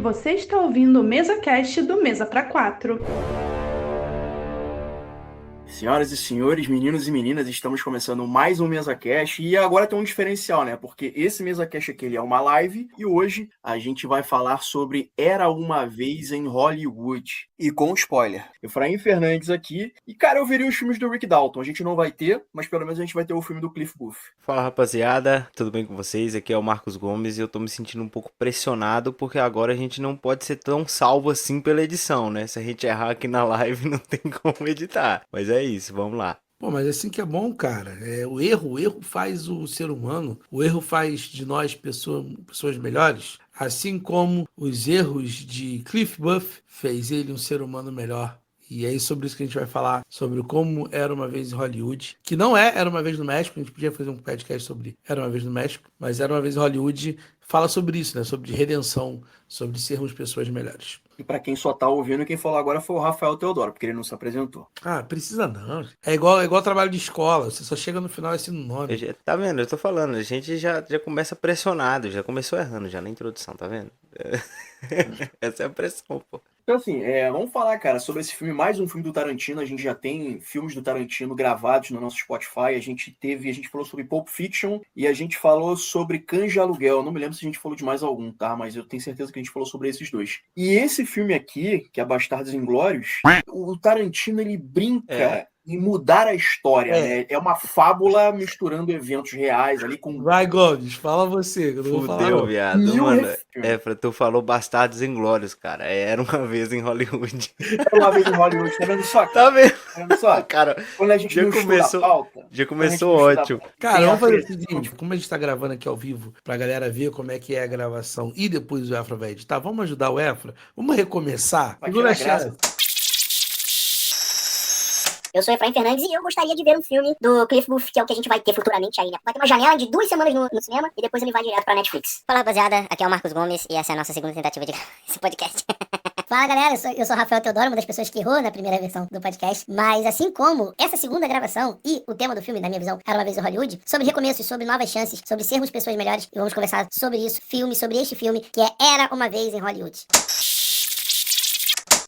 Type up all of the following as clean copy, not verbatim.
Você está ouvindo o MesaCast do Mesa para Quatro. Senhoras e senhores, meninos e meninas, estamos começando mais um MesaCast e agora tem um diferencial, né? Porque esse MesaCast aqui ele é uma live e hoje a gente vai falar sobre Era Uma Vez em Hollywood. E com spoiler. Efraim Fernandes aqui e, cara, eu veria os filmes do Rick Dalton. A gente não vai ter, mas pelo menos a gente vai ter o filme do Cliff Booth. Fala rapaziada, tudo bem com vocês? Aqui é o Marcos Gomes e eu tô me sentindo um pouco pressionado porque agora a gente não pode ser tão salvo assim pela edição, né? Se a gente errar aqui na live não tem como editar. Mas é isso, vamos lá. Pô, mas assim que é bom, cara. O erro faz o ser humano, o erro faz de nós pessoas melhores, assim como os erros de Cliff Booth fez ele um ser humano melhor. E é sobre isso que a gente vai falar, sobre como Era Uma Vez em Hollywood, que não Era Uma Vez no México, a gente podia fazer um podcast sobre Era Uma Vez no México, mas Era Uma Vez em Hollywood fala sobre isso, né? Sobre redenção, sobre sermos pessoas melhores. E pra quem só tá ouvindo, quem falou agora foi o Rafael Teodoro, porque ele não se apresentou. Ah, precisa não. É igual trabalho de escola, você só chega no final e assina o nome. Tá vendo? Eu tô falando, a gente já começa pressionado, já começou errando já na introdução, tá vendo? Essa é a pressão, pô. Então, assim, vamos falar, cara, sobre esse filme, mais um filme do Tarantino. A gente já tem filmes do Tarantino gravados no nosso Spotify. A gente falou sobre Pulp Fiction e a gente falou sobre Cães de Aluguel. Não me lembro se a gente falou de mais algum, tá? Mas eu tenho certeza que a gente falou sobre esses dois. E esse filme aqui, que é Bastardos Inglórios, o Tarantino, ele brinca em mudar a história, né? É uma fábula misturando eventos reais ali com... Vai, Gomes, fala você, que eu não vou falar Fudeu, não. viado, Mil mano. filmes. Tu falou Bastardos Inglórios, cara. Era uma vez em Hollywood. Era Uma Vez em Hollywood, tá vendo só? Tá vendo? Tá vendo só? Cara, Quando a gente já mistura começou- a pauta... já quando a gente começou mistura a ótimo. pauta, Cara, tem vamos a fazer o pressão. seguinte, como a gente tá gravando aqui ao vivo, pra galera ver como é que é a gravação e depois o Efra vai editar, vamos ajudar o Efra? Vamos recomeçar? Vai Segura a tirar graça. chave. Eu sou Efraim Fernandes e eu gostaria de ver um filme do Cliff Booth, que é o que a gente vai ter futuramente aí, né? Vai ter uma janela de 2 semanas no cinema e depois ele vai direto pra Netflix. Fala, rapaziada. Aqui é o Marcos Gomes e essa é a nossa segunda tentativa de esse podcast. Fala, galera. Eu sou o Rafael Teodoro, uma das pessoas que errou na primeira versão do podcast. Mas assim como essa segunda gravação e o tema do filme, na minha visão, Era Uma Vez em Hollywood, sobre recomeços, sobre novas chances, sobre sermos pessoas melhores, e vamos conversar sobre isso, sobre este filme, que é Era Uma Vez em Hollywood.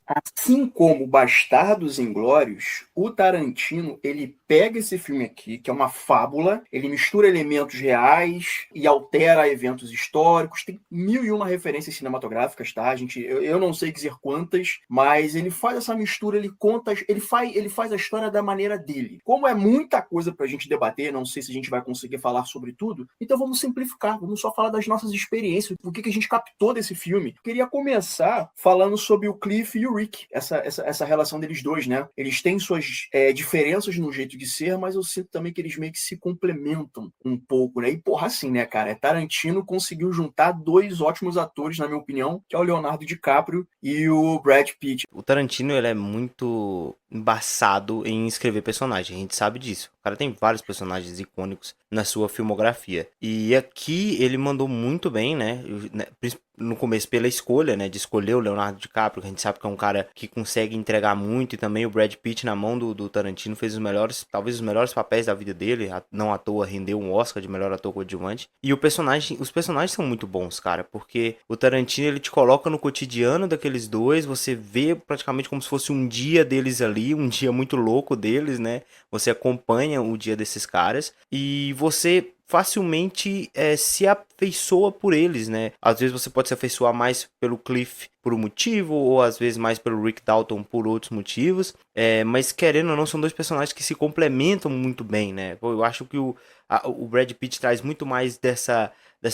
Assim como Bastardos Inglórios, o Tarantino, ele pega esse filme aqui, que é uma fábula, ele mistura elementos reais e altera eventos históricos, tem 1001 referências cinematográficas, tá, gente? Eu não sei dizer quantas, mas ele faz essa mistura, ele faz a história da maneira dele. Como é muita coisa pra gente debater, não sei se a gente vai conseguir falar sobre tudo, então vamos simplificar, vamos só falar das nossas experiências, o que a gente captou desse filme. Queria começar falando sobre o Cliff e o Rick, essa relação deles dois, né? Eles têm suas diferenças no jeito de ser, mas eu sinto também que eles meio que se complementam um pouco, né? E porra, assim, né, cara? Tarantino conseguiu juntar 2 ótimos atores, na minha opinião, que é o Leonardo DiCaprio e o Brad Pitt. O Tarantino, ele é muito embaçado em escrever personagem, a gente sabe disso. O cara tem vários personagens icônicos na sua filmografia. E aqui ele mandou muito bem, né? No começo pela escolha, né? De escolher o Leonardo DiCaprio, que a gente sabe que é um cara que consegue entregar muito. E também o Brad Pitt, na mão do Tarantino, fez talvez os melhores papéis da vida dele. Não à toa rendeu um Oscar de melhor ator coadjuvante. E os personagens são muito bons, cara. Porque o Tarantino, ele te coloca no cotidiano daqueles dois. Você vê praticamente como se fosse um dia deles ali, um dia muito louco deles, né? Você acompanha o dia desses caras e você facilmente se afeiçoa por eles, né? Às vezes você pode se afeiçoar mais pelo Cliff por um motivo, ou às vezes mais pelo Rick Dalton por outros motivos, mas querendo ou não, são dois personagens que se complementam muito bem, né? Eu acho que o Brad Pitt traz muito mais dessa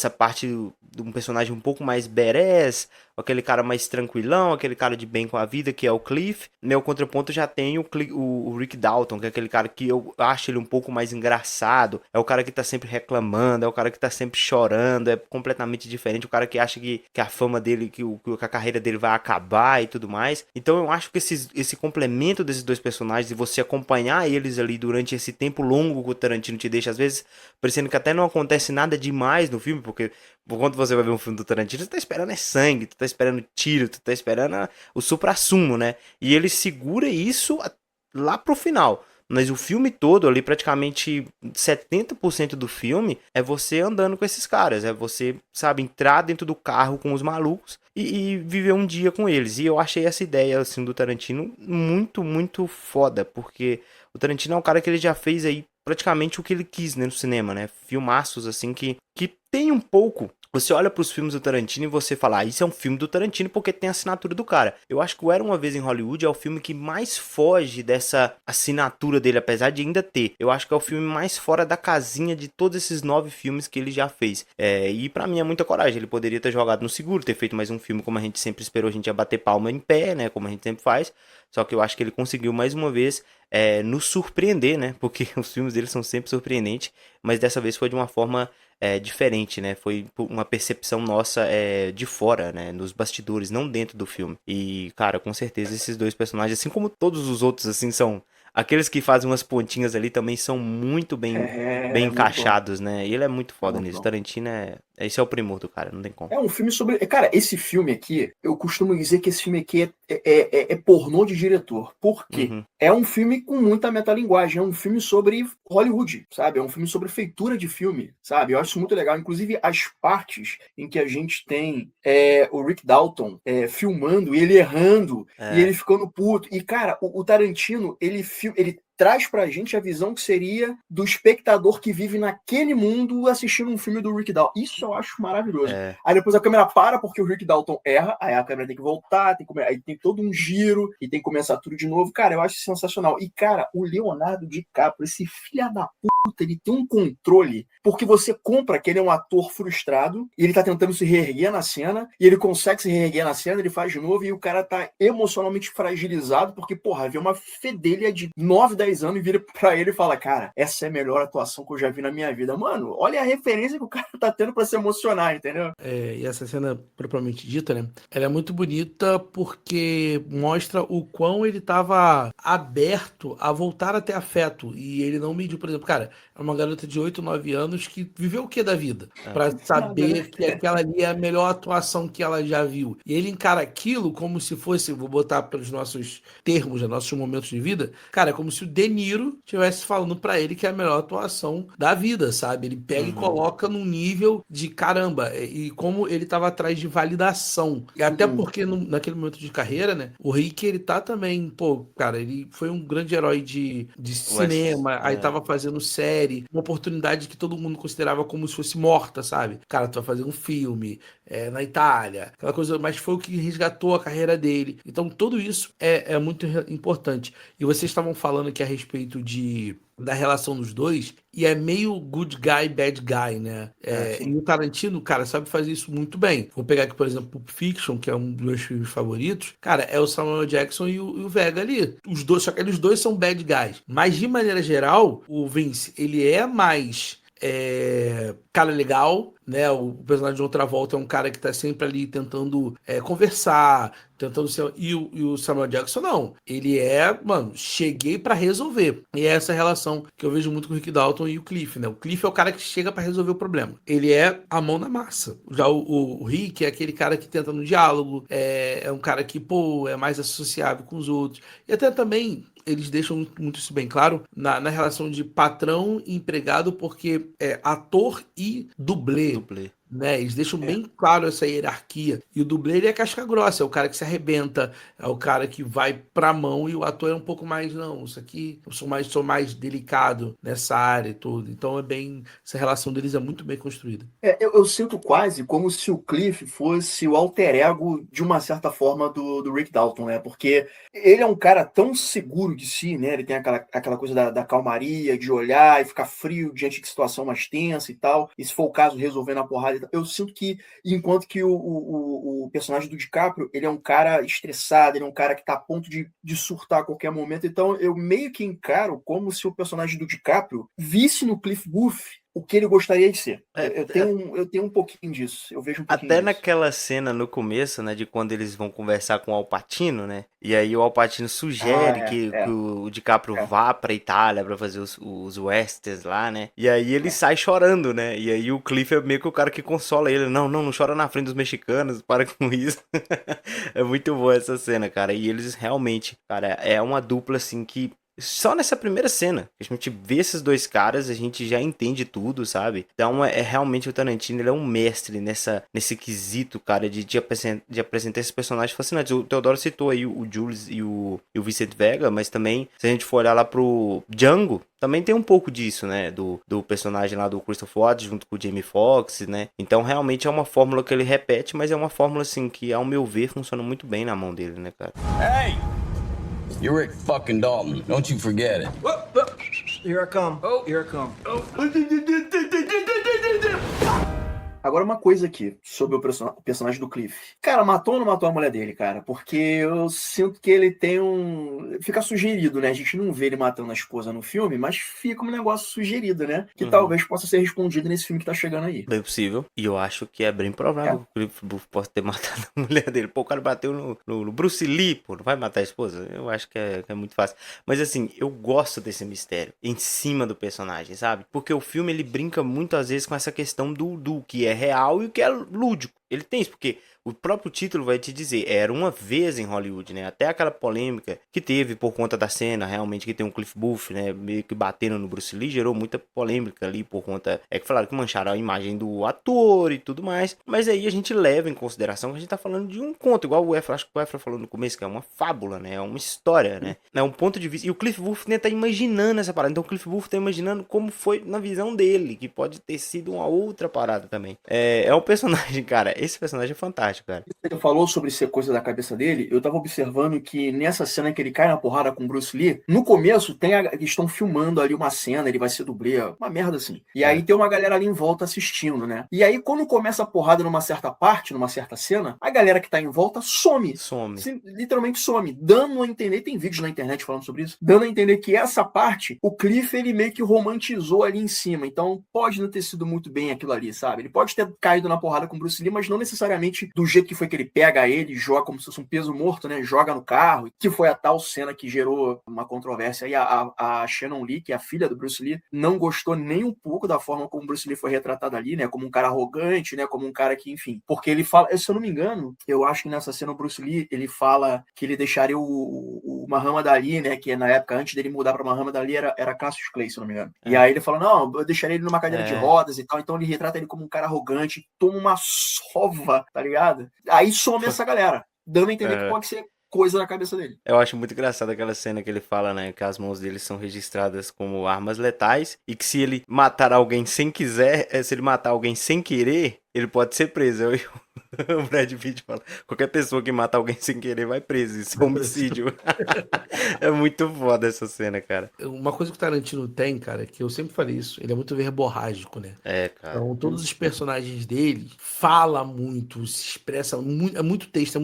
parte de um personagem um pouco mais badass, aquele cara mais tranquilão, aquele cara de bem com a vida, que é o Cliff. Meu contraponto já tem o Rick Dalton, que é aquele cara que eu acho ele um pouco mais engraçado, é o cara que tá sempre reclamando, é o cara que tá sempre chorando, é completamente diferente, o cara que acha que a fama dele, que a carreira dele vai acabar e tudo mais. Então eu acho que esse complemento desses dois personagens, e você acompanhar eles ali durante esse tempo longo que o Tarantino te deixa, às vezes parecendo que até não acontece nada demais no filme, porque quando você vai ver um filme do Tarantino, você tá esperando sangue, tu tá esperando tiro, tu tá esperando o suprassumo, né? E ele segura isso lá pro final. Mas o filme todo ali, praticamente 70% do filme, é você andando com esses caras. É você, sabe, entrar dentro do carro com os malucos e viver um dia com eles. E eu achei essa ideia, assim, do Tarantino muito, muito foda. Porque o Tarantino é um cara que ele já fez aí praticamente o que ele quis, né, no cinema, né? Filmaços, assim, que tem um pouco. Você olha pros filmes do Tarantino e você fala, isso é um filme do Tarantino porque tem a assinatura do cara. Eu acho que o Era Uma Vez em Hollywood é o filme que mais foge dessa assinatura dele, apesar de ainda ter. Eu acho que é o filme mais fora da casinha de todos esses 9 filmes que ele já fez. E pra mim é muita coragem. Ele poderia ter jogado no seguro, ter feito mais um filme como a gente sempre esperou, a gente ia bater palma em pé, né, como a gente sempre faz. Só que eu acho que ele conseguiu mais uma vez nos surpreender, né, porque os filmes dele são sempre surpreendentes, mas dessa vez foi de uma forma diferente, né? Foi uma percepção nossa de fora, né? Nos bastidores, não dentro do filme. E, cara, com certeza esses dois personagens, assim como todos os outros, assim, são... Aqueles que fazem umas pontinhas ali também são muito bem Muito bom. encaixados, né? E ele é muito foda Muito nisso. bom. Tarantino esse é o primor do cara, não tem como. É um filme sobre. Cara, esse filme aqui, eu costumo dizer que esse filme aqui é pornô de diretor. Por quê? Uhum. É um filme com muita metalinguagem. É um filme sobre Hollywood, sabe? É um filme sobre feitura de filme, sabe? Eu acho isso muito legal. Inclusive, as partes em que a gente tem o Rick Dalton filmando e ele errando e ele ficando puto. E, cara, o Tarantino, ele traz pra gente a visão que seria do espectador que vive naquele mundo assistindo um filme do Rick Dalton. Isso eu acho maravilhoso. Aí depois a câmera para porque o Rick Dalton erra, aí a câmera tem que voltar, aí tem todo um giro e tem que começar tudo de novo. Cara, eu acho sensacional. E, cara, o Leonardo DiCaprio, esse filho da puta, ele tem um controle, porque você compra que ele é um ator frustrado e ele tá tentando se reerguer na cena, e ele consegue se reerguer na cena, ele faz de novo e o cara tá emocionalmente fragilizado porque, porra, vê uma fedelha de 9, 10 anos e vira pra ele e fala, cara, essa é a melhor atuação que eu já vi na minha vida. Mano, olha a referência que o cara tá tendo pra se emocionar, entendeu? E essa cena, propriamente dita, né? Ela é muito bonita porque mostra o quão ele estava aberto a voltar a ter afeto. E ele não mediu, por exemplo, cara, é uma garota de 8, 9 anos que viveu o que da vida? Pra saber que aquela ali é a melhor atuação que ela já viu. E ele encara aquilo como se fosse, vou botar pelos nossos termos, né, nossos momentos de vida, cara, é como se o De Niro estivesse falando pra ele que é a melhor atuação da vida, sabe? Ele pega e coloca num nível de caramba, e como ele tava atrás de validação. E até porque naquele momento de carreira, né? O Rick, ele tá também, pô, cara, ele foi um grande herói de cinema, aí tava fazendo série, uma oportunidade que todo mundo considerava como se fosse morta, sabe? Cara, tu vai fazer um filme na Itália, aquela coisa, mas foi o que resgatou a carreira dele. Então, tudo isso é muito importante. E vocês estavam falando aqui a respeito da relação dos dois, e é meio good guy, bad guy, né? E o Tarantino, cara, sabe fazer isso muito bem. Vou pegar aqui, por exemplo, Pulp Fiction, que é um dos meus filmes favoritos. Cara, é o Samuel Jackson e o Vega ali. Os dois, só que eles dois são bad guys. Mas, de maneira geral, o Vince, ele é mais... cara legal, né? O personagem de Outra Volta é um cara que tá sempre ali tentando conversar, tentando ser... E o Samuel Jackson, não. Ele mano, cheguei pra resolver. E é essa relação que eu vejo muito com o Rick Dalton e o Cliff, né? O Cliff é o cara que chega pra resolver o problema. Ele é a mão na massa. Já o Rick é aquele cara que tenta no diálogo, é um cara que, pô, é mais associável com os outros. E até também... Eles deixam muito isso bem claro na relação de patrão e empregado, porque é ator e dublê. Né? Eles deixam bem claro essa hierarquia. E o dublê, ele é casca grossa, é o cara que se arrebenta, é o cara que vai pra mão, e o ator é um pouco mais, não, isso aqui, eu sou mais delicado nessa área e tudo. Então essa relação deles é muito bem construída. Eu sinto quase como se o Cliff fosse o alter ego, de uma certa forma, do Rick Dalton, né? Porque ele é um cara tão seguro de si, né? Ele tem aquela coisa da calmaria, de olhar e ficar frio diante de situação mais tensa e tal. E se for o caso, resolver na porrada. Eu sinto que, enquanto que o personagem do DiCaprio, ele é um cara estressado, ele é um cara que tá a ponto de surtar a qualquer momento. Então, eu meio que encaro como se o personagem do DiCaprio visse no Cliff Booth o que ele gostaria de ser. Eu tenho um pouquinho disso. Eu vejo um pouquinho Até disso. naquela cena no começo, né, de quando eles vão conversar com o Al Pacino, né? E aí o Al Pacino sugere que o DiCaprio vá pra Itália pra fazer os westerns lá, né? E aí ele sai chorando, né? E aí o Cliff é meio que o cara que consola ele. Não chora na frente dos mexicanos, para com isso. É muito boa essa cena, cara. E eles realmente, cara, é uma dupla assim que só nessa primeira cena, a gente vê esses dois caras, a gente já entende tudo, sabe? Então realmente o Tarantino, ele é um mestre nesse quesito, cara, de apresentar esses personagens fascinantes. O Teodoro citou aí o Jules e o Vicente Vega, mas também, se a gente for olhar lá pro Django, também tem um pouco disso, né? Do personagem lá do Christopher Waltz junto com o Jamie Foxx, né? Então realmente é uma fórmula que ele repete, mas é uma fórmula assim que, ao meu ver, funciona muito bem na mão dele, né, cara? Hey! You're Rick fucking Dalton. Don't you forget it. Here I come. Oh, here I come. Oh. Agora uma coisa aqui, sobre o personagem do Cliff. Cara, matou ou não matou a mulher dele, cara? Porque eu sinto que ele tem fica sugerido, né? A gente não vê ele matando a esposa no filme, mas fica um negócio sugerido, né? Que talvez possa ser respondido nesse filme que tá chegando aí. Bem possível. E eu acho que é bem provável que o Cliff Booth possa ter matado a mulher dele. Pô, o cara bateu no Bruce Lee, pô, não vai matar a esposa? Eu acho que é muito fácil. Mas assim, eu gosto desse mistério em cima do personagem, sabe? Porque o filme, ele brinca muito às vezes com essa questão do que é real e o que é lúdico. Ele tem isso, porque o próprio título vai te dizer, era uma vez em Hollywood, né? Até aquela polêmica que teve por conta da cena, realmente, que tem um Cliff Booth, né? Meio que batendo no Bruce Lee, gerou muita polêmica ali por conta... É que falaram que mancharam a imagem do ator e tudo mais. Mas aí a gente leva em consideração que a gente tá falando de um conto, igual o Efra, acho que o Efra falou no começo, que é uma fábula, né? É uma história, né? É um ponto de vista... E o Cliff Booth, né, tá imaginando essa parada. Então o Cliff Booth tá imaginando como foi na visão dele, que pode ter sido uma outra parada também. É um personagem, cara... Esse personagem é fantástico, cara. Você falou sobre ser coisa da cabeça dele, eu tava observando que nessa cena que ele cai na porrada com o Bruce Lee, no começo eles estão filmando ali uma cena, ele vai ser dublê, uma merda assim. E aí tem uma galera ali em volta assistindo, né? E aí quando começa a porrada numa certa parte, numa certa cena, a galera que tá em volta some. Literalmente some, dando a entender, tem vídeos na internet falando sobre isso, dando a entender que essa parte, o Cliff, ele meio que romantizou ali em cima. Então pode não ter sido muito bem aquilo ali, sabe? Ele pode ter caído na porrada com o Bruce Lee, mas não necessariamente do jeito que foi que ele pega ele, joga como se fosse um peso morto, né? Joga no carro, que foi a tal cena que gerou uma controvérsia. E a Shannon Lee, que é a filha do Bruce Lee, não gostou nem um pouco da forma como o Bruce Lee foi retratado ali, né? Como um cara arrogante, né? Como um cara que, enfim... Porque ele fala... Se eu não me engano, eu acho que nessa cena o Bruce Lee, ele fala que ele deixaria o Muhammad Ali, né? Que na época, antes dele mudar pra Muhammad Ali, era Cassius Clay, se eu não me engano. E aí ele fala, não, eu deixaria ele numa cadeira de rodas e tal. Então ele retrata ele como um cara arrogante, toma uma sova, tá ligado? Aí some essa galera, dando a entender que pode ser coisa na cabeça dele. Eu acho muito engraçado aquela cena que ele fala, né, que as mãos dele são registradas como armas letais e que se ele matar alguém sem querer, ele pode ser preso. O Brad Pitt fala, qualquer pessoa que mata alguém sem querer vai preso, isso é homicídio. É muito foda essa cena, cara. Uma coisa que o Tarantino tem, cara, que eu sempre falei isso, ele é muito verborrágico, né? Cara. Então, todos os personagens dele fala muito, se expressa muito, é muito texto.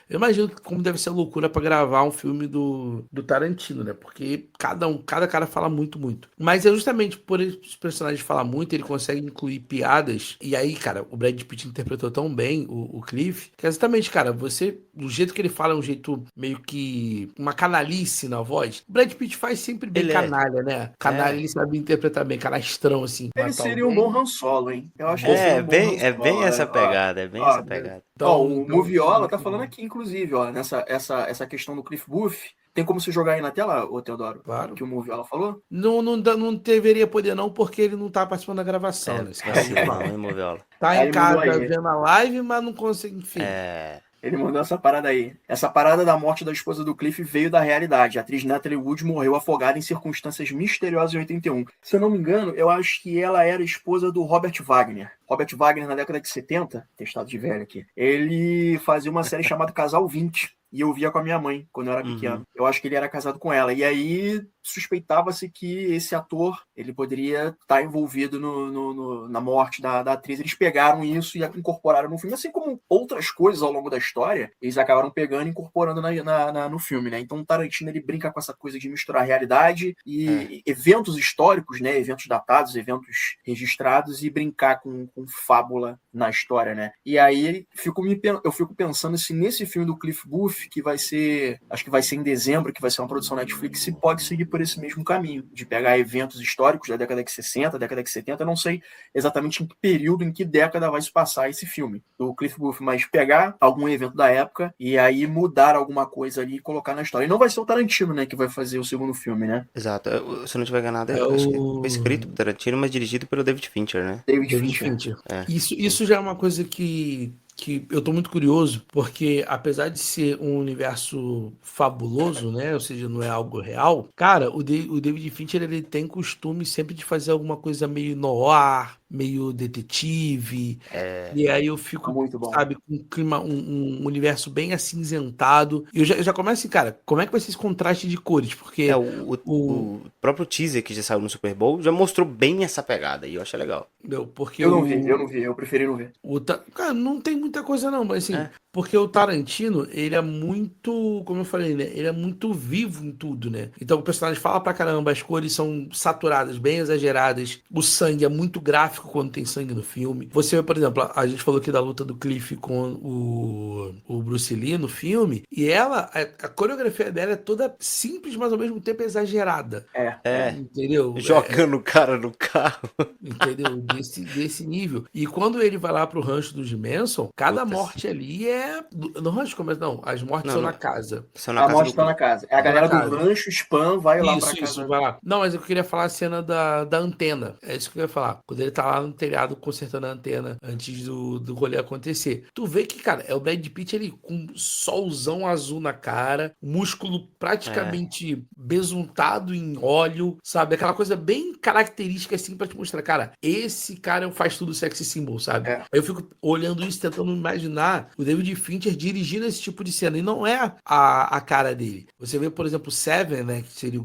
Eu imagino como deve ser a loucura pra gravar um filme do Tarantino, né? Porque cada cara fala muito. Mas é justamente por os personagens falar muito, ele consegue incluir piadas. E aí, cara, o Brad Pitt interpretou tão bem o Cliff, que é exatamente, cara, do jeito que ele fala, é um jeito meio que uma canalice na voz. O Brad Pitt faz sempre bem canalha, né? Canalha, ele sabe interpretar bem, canastrão, assim. Ele seria um bom Han Solo, hein? Eu acho que bem essa pegada, essa pegada. Então, o Moviola tá falando aqui, inclusive, ó, essa questão do Cliff Booth. Tem como você jogar aí na tela, ô Teodoro? Claro. Que o Moviola falou? Não deveria poder não, porque ele não tá participando da gravação, né? Moviola. Tá em casa vendo a live, mas não consegue, enfim. Ele mandou essa parada aí. Essa parada da morte da esposa do Cliff veio da realidade. A atriz Natalie Wood morreu afogada em circunstâncias misteriosas em 81. Se eu não me engano, eu acho que ela era esposa do Robert Wagner. Robert Wagner, na década de 70, testado de velho aqui, ele fazia uma série chamada Casal 20. E eu via com a minha mãe, quando eu era pequeno. Eu acho que ele era casado com ela. E aí suspeitava-se que esse ator, ele poderia estar envolvido na morte da atriz. Eles pegaram isso e incorporaram no filme. Assim como outras coisas ao longo da história, eles acabaram pegando e incorporando no filme, né? Então o Tarantino, ele brinca com essa coisa de misturar realidade e eventos históricos, né? Eventos datados, eventos registrados, e brincar com com fábula na história, né? E aí eu fico pensando se nesse filme do Cliff Booth, que vai ser, acho que vai ser em dezembro, que vai ser uma produção Netflix, se pode seguir por esse mesmo caminho, de pegar eventos históricos da década de 60, década de 70, não sei exatamente em que período, em que década vai se passar esse filme do Cliff Booth, mas pegar algum evento da época e aí mudar alguma coisa ali e colocar na história. E não vai ser o Tarantino, né, que vai fazer o segundo filme, né? Exato. Se eu não tiver enganado, É acho que o foi escrito por Tarantino, mas dirigido pelo David Fincher, né? David David Fincher. Fincher. É. Isso já é uma coisa que eu tô muito curioso, porque apesar de ser um universo fabuloso, né? Ou seja, não é algo real, cara, o David Fincher ele tem costume sempre de fazer alguma coisa meio noir, meio detetive. E aí eu fico, Muito bom. sabe, com um clima, um universo bem acinzentado. E eu já começo assim, cara, como é que vai ser esse contraste de cores? Porque O próprio teaser que já saiu no Super Bowl já mostrou bem essa pegada, e eu achei legal. porque Eu não vi, eu preferi não ver. Cara, não tem muita coisa não, mas assim, porque o Tarantino, ele é muito, como eu falei, né? Ele é muito vivo em tudo, né? Então o personagem fala pra caramba, as cores são saturadas, bem exageradas, o sangue é muito gráfico quando tem sangue no filme. Você vê, por exemplo, a gente falou aqui da luta do Cliff com o Bruce Lee no filme, e a coreografia dela é toda simples, mas ao mesmo tempo exagerada. Entendeu? Jogando o cara no carro. Entendeu? Desse nível. E quando ele vai lá pro rancho dos Manson, cada morte ali é. No rancho começa. Não, as mortes são na casa. São na A casa morte do tá na casa. É a galera do rancho, spam, vai lá pra casa. Isso, vai lá. Não, mas eu queria falar a cena da antena. É isso que eu ia falar. Quando ele tá lá no telhado consertando a antena antes do rolê acontecer. Tu vê que, cara, é o Brad Pitt ali com solzão azul na cara, músculo praticamente besuntado em óleo, sabe? Aquela coisa bem característica assim pra te mostrar, cara, esse cara faz tudo sexy symbol, sabe? Aí eu fico olhando isso, tentando imaginar o David Fincher dirigindo esse tipo de cena, e não é a cara dele. Você vê, por exemplo, Seven, né, que seria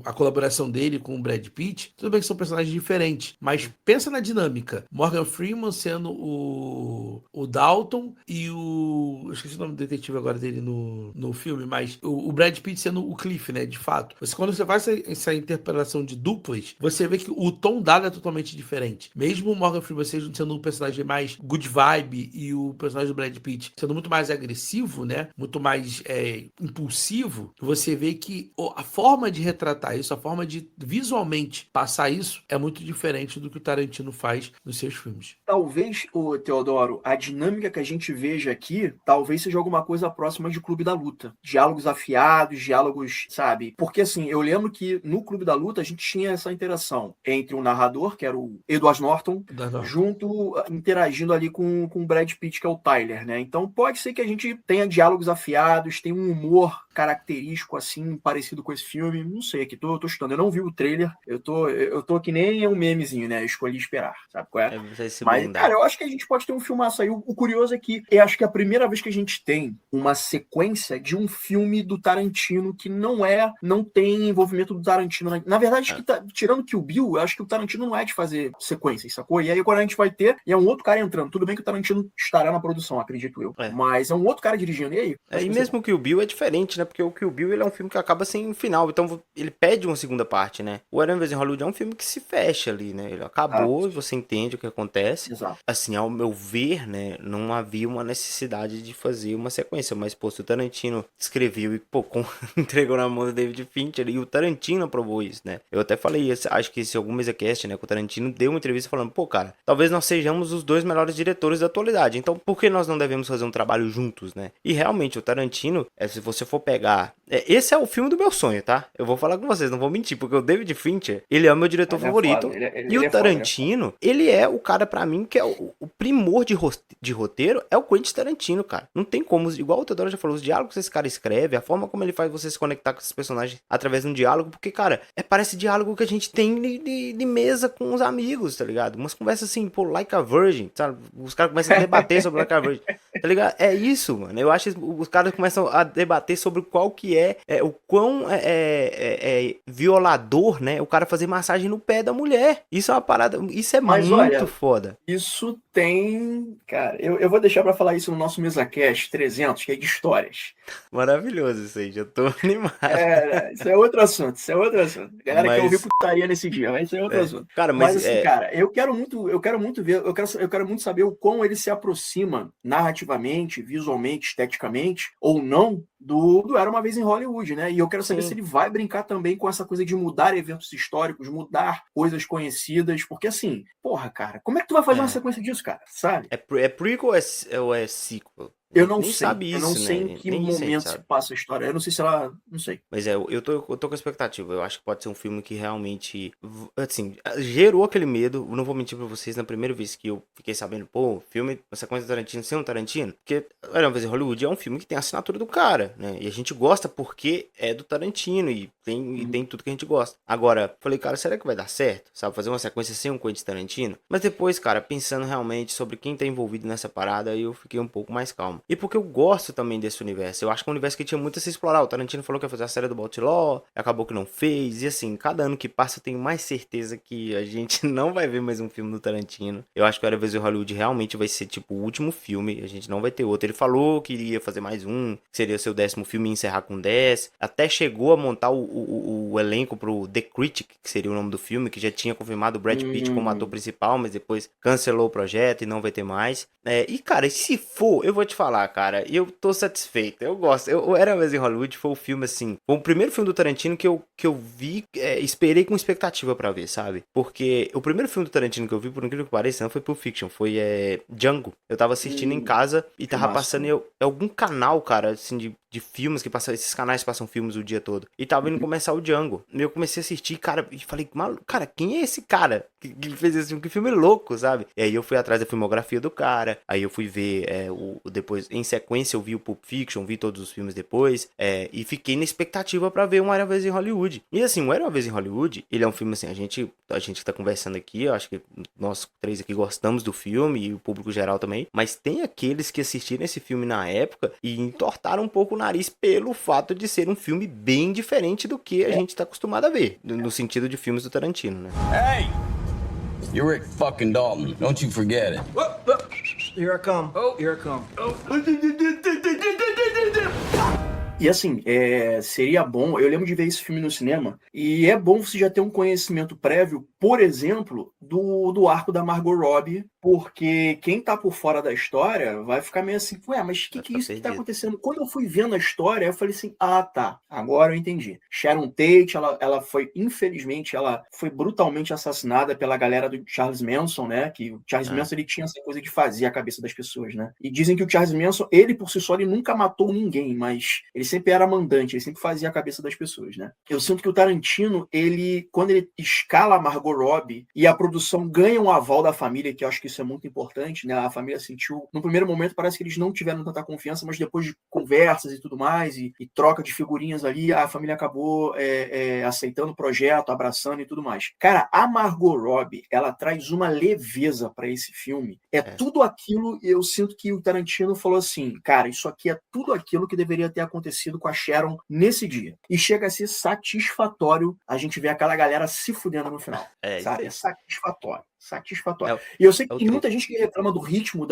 a colaboração dele com o Brad Pitt, tudo bem que são personagens diferentes, mas pensa na dinâmica. Morgan Freeman sendo o Dalton e eu esqueci o nome do detetive agora dele no filme, mas o Brad Pitt sendo o Cliff, né, de fato. Quando você faz essa interpretação de duplas, você vê que o tom dado é totalmente diferente. Mesmo o Morgan Freeman sendo um personagem mais good vibe e o personagem do Brad Pitt sendo muito mais agressivo, né, muito mais impulsivo, você vê que a forma de retratar isso, a forma de visualmente passar isso é muito diferente do que o Tarantino faz nos seus filmes. Talvez, Teodoro, a dinâmica que a gente veja aqui, talvez seja alguma coisa próxima de Clube da Luta. Diálogos afiados, diálogos, sabe? Porque assim, eu lembro que no Clube da Luta a gente tinha essa interação entre o narrador, que era o Edward Norton, interagindo ali com o Brad Pitt, que é o Tyler, né? Então pode ser que a gente tenha diálogos afiados, tenha um humor característico, assim, parecido com esse filme. Não sei, aqui tô chutando. Eu não vi o trailer. Eu tô que nem um memezinho, né? Eu escolhi esperar, sabe qual é? Mas, cara, eu acho que a gente pode ter um filmaço aí. O curioso é que eu acho que é a primeira vez que a gente tem uma sequência de um filme do Tarantino que não tem envolvimento do Tarantino. Na verdade, acho que tirando Kill Bill, eu acho que o Tarantino não é de fazer sequências, sacou? E aí agora a gente vai ter, e é um outro cara entrando. Tudo bem que o Tarantino estará na produção, acredito eu. Mas é um outro cara dirigindo. E aí? E mesmo o Kill Bill é diferente, né? Porque o Kill Bill ele é um filme que acaba sem final. Então ele pede uma segunda parte, né? O Aranha vs Hollywood é um filme que se fecha ali, né? Ele acabou e você entende o que acontece. Exato. Assim, ao meu ver, né? Não havia uma necessidade de fazer uma sequência. Mas, pô, se o Tarantino escreveu e, pô, entregou na mão do David Fincher e o Tarantino aprovou isso, né? Eu até falei, acho que esse algum MesaCast, né? Que o Tarantino deu uma entrevista falando, pô, cara, talvez nós sejamos os dois melhores diretores da atualidade. Então, por que nós não devemos fazer um trabalho juntos, né? E realmente, o Tarantino, se você for pegar... esse é o filme do meu sonho, tá? Eu vou falar com vocês, não vou mentir, porque o David Fincher, ele é o meu diretor favorito. E o Tarantino, ele é o cara, pra mim, que é o primor de roteiro, é o Quentin Tarantino, cara. Não tem como, igual o Teodoro já falou, os diálogos que esse cara escreve, a forma como ele faz você se conectar com esses personagens através de um diálogo, porque, cara, parece diálogo que a gente tem de mesa com os amigos, tá ligado? Umas conversas assim, pô, like a virgin, sabe? Os caras começam a debater sobre like a virgin, tá ligado? É isso, mano. Eu acho que os caras começam a debater sobre qual que o quão violador, né? O cara fazer massagem no pé da mulher. Isso é uma parada, isso é muito foda. Isso tem... Cara, eu vou deixar pra falar isso no nosso MesaCast 300, que é de histórias. Maravilhoso isso aí, já tô animado. Isso é outro assunto, Galera quer ouvir Mas, putaria nesse dia, mas isso é outro assunto. cara, Mas mas assim, cara, eu quero muito ver, eu quero muito saber o quão ele se aproxima narrativamente, visualmente, esteticamente, ou não, do Era Uma Vez em Hollywood, né? E eu quero saber se ele vai brincar também com essa coisa de mudar eventos históricos, mudar coisas conhecidas, porque assim, porra, cara, como é que tu vai fazer uma sequência disso, cara? Sabe? é prequel ou é sequel? Eu não Nem sei. sabe Eu não isso, sei né? em que Nem isso a gente momento se sabe. passa a história. Eu não sei se ela. Não sei. Mas eu tô com expectativa. Eu acho que pode ser um filme que realmente, assim, gerou aquele medo. Eu não vou mentir pra vocês, na primeira vez que eu fiquei sabendo, pô, filme, uma sequência do Tarantino ser um Tarantino. Porque Era Uma Vez em Hollywood é um filme que tem a assinatura do cara, né? E a gente gosta porque é do Tarantino e tem tudo que a gente gosta. Agora, falei, cara, será que vai dar certo? Sabe, fazer uma sequência sem um Quentin Tarantino? Mas depois, cara, pensando realmente sobre quem tá envolvido nessa parada, eu fiquei um pouco mais calmo. E porque eu gosto também desse universo. Eu acho que é um universo que tinha muito a se explorar. O Tarantino falou que ia fazer a série do Baltimore, acabou que não fez. E assim, cada ano que passa eu tenho mais certeza que a gente não vai ver mais um filme do Tarantino. Eu acho que o Era Uma Vez em Hollywood realmente vai ser tipo o último filme. A gente não vai ter outro. Ele falou que iria fazer mais um, que seria seu 10º filme e encerrar com 10. Até chegou a montar o elenco pro The Critic, que seria o nome do filme, que já tinha confirmado o Brad Pitt como ator principal, mas depois cancelou o projeto e não vai ter mais. E cara, se for, eu vou te falar, cara, eu tô satisfeito, eu gosto. O Era Uma Vez em Hollywood foi o filme, assim, foi o primeiro filme do Tarantino que eu vi, esperei com expectativa pra ver, sabe? Porque o primeiro filme do Tarantino que eu vi, por incrível que pareça, não foi Pulp Fiction, foi Django. Eu tava assistindo em casa e tava passando em algum canal, cara, assim, de filmes que passam, esses canais passam filmes o dia todo. E tava indo começar o Django. E eu comecei a assistir, cara, e falei, cara, quem é esse cara que fez esse filme? Que filme louco, sabe? E aí eu fui atrás da filmografia do cara, aí eu fui ver depois, em sequência eu vi o Pulp Fiction, vi todos os filmes depois, e fiquei na expectativa pra ver um Era Uma Vez em Hollywood. E assim, o Era Uma Vez em Hollywood, ele é um filme assim, a gente que tá conversando aqui, eu acho que nós três aqui gostamos do filme e o público geral também, mas tem aqueles que assistiram esse filme na época e entortaram um pouco o nariz pelo fato de ser um filme bem diferente do que a gente tá acostumado a ver, no sentido de filmes do Tarantino, né? Hey! You're Rick fucking Dalton. Don't you forget it. Here I come. Oh, here I come. Oh. E assim, seria bom, eu lembro de ver esse filme no cinema, e é bom você já ter um conhecimento prévio, por exemplo, do arco da Margot Robbie, porque quem tá por fora da história vai ficar meio assim, ué, mas o que é isso que tá acontecendo? Quando eu fui vendo a história, eu falei assim, tá, agora eu entendi. Sharon Tate, ela foi, infelizmente, ela foi brutalmente assassinada pela galera do Charles Manson, né, que o Charles Manson, ele tinha essa coisa de fazer a cabeça das pessoas, né, e dizem que o Charles Manson, ele por si só, ele nunca matou ninguém, mas ele sempre era mandante, ele sempre fazia a cabeça das pessoas, né. Eu sinto que o Tarantino, quando ele escala a Margot Robbie e a produção ganha um aval da família, que eu acho que isso é muito importante, né, a família sentiu, no primeiro momento parece que eles não tiveram tanta confiança, mas depois de conversas e tudo mais, e troca de figurinhas ali, a família acabou aceitando o projeto, abraçando e tudo mais. Cara, a Margot Robbie, ela traz uma leveza para esse filme, tudo aquilo, eu sinto que o Tarantino falou assim, cara, isso aqui é tudo aquilo que deveria ter acontecido com a Sharon nesse dia. E chega a ser satisfatório a gente ver aquela galera se fudendo no final. Sabe? É satisfatório. E eu sei que tem muita gente que reclama do ritmo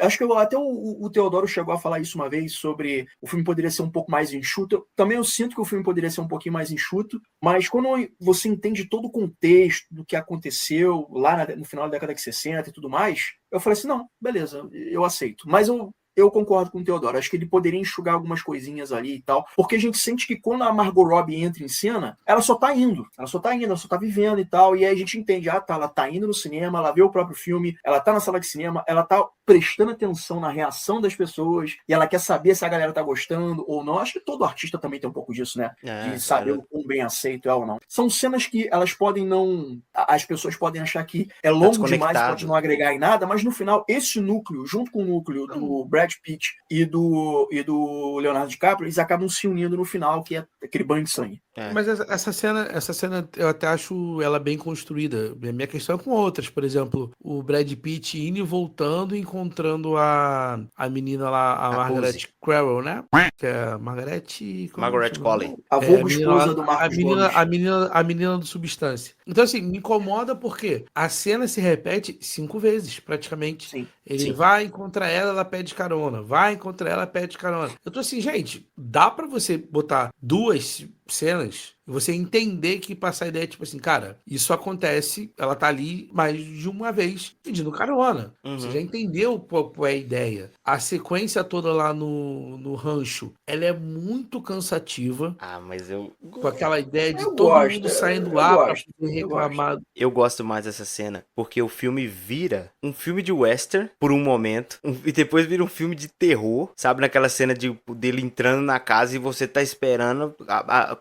acho que até o Teodoro chegou a falar isso uma vez, sobre o filme poderia ser um pouco mais enxuto. Também eu sinto que o filme poderia ser um pouquinho mais enxuto, mas quando você entende todo o contexto do que aconteceu lá no final da década de 60 e tudo mais, eu falei assim, não, beleza, eu aceito. Mas eu concordo com o Teodoro. Acho que ele poderia enxugar algumas coisinhas ali e tal. Porque a gente sente que quando a Margot Robbie entra em cena, ela só tá indo. Ela só tá vivendo e tal. E aí a gente entende, ela tá indo no cinema, ela vê o próprio filme, ela tá na sala de cinema, ela tá prestando atenção na reação das pessoas, e ela quer saber se a galera tá gostando ou não. Acho que todo artista também tem um pouco disso, né? De saber o quão bem aceito é ou não. São cenas que elas podem não... As pessoas podem achar que é longo demais, pode não agregar em nada, mas no final, esse núcleo, junto com o núcleo do Brad Pitt e do Leonardo DiCaprio, eles acabam se unindo no final, que é aquele banho de sangue. Mas essa cena eu até acho ela bem construída. A minha questão é com outras, por exemplo, o Brad Pitt indo e voltando encontrando a menina lá, a Margaret Rose. Qualley, né? Que é a Margaret... como é Margaret o nome Qualley. dela? A É, vulgo a menina esposa lá- do a Marcos menina, Gomes. a menina do Substância. Então, assim, me incomoda porque a cena se repete 5 vezes, praticamente. Sim. Ele Sim. vai, encontra ela pede carona. Vai, encontra ela, pede carona. Eu tô assim, gente, dá pra você botar 2 cenas e você entender que passar a ideia, tipo assim, cara, isso acontece, ela tá ali mais de uma vez pedindo carona. Você já Uhum. entendeu qual é a ideia. A sequência toda lá no rancho, ela é muito cansativa. Ah, mas eu Com aquela ideia de Eu todo gosto, mundo saindo eu lá pra gosto, poder eu gosto. reclamar. Eu gosto mais dessa cena, porque o filme vira um filme de western por um momento, e depois vira um filme de terror, sabe? Naquela cena dele entrando na casa e você tá esperando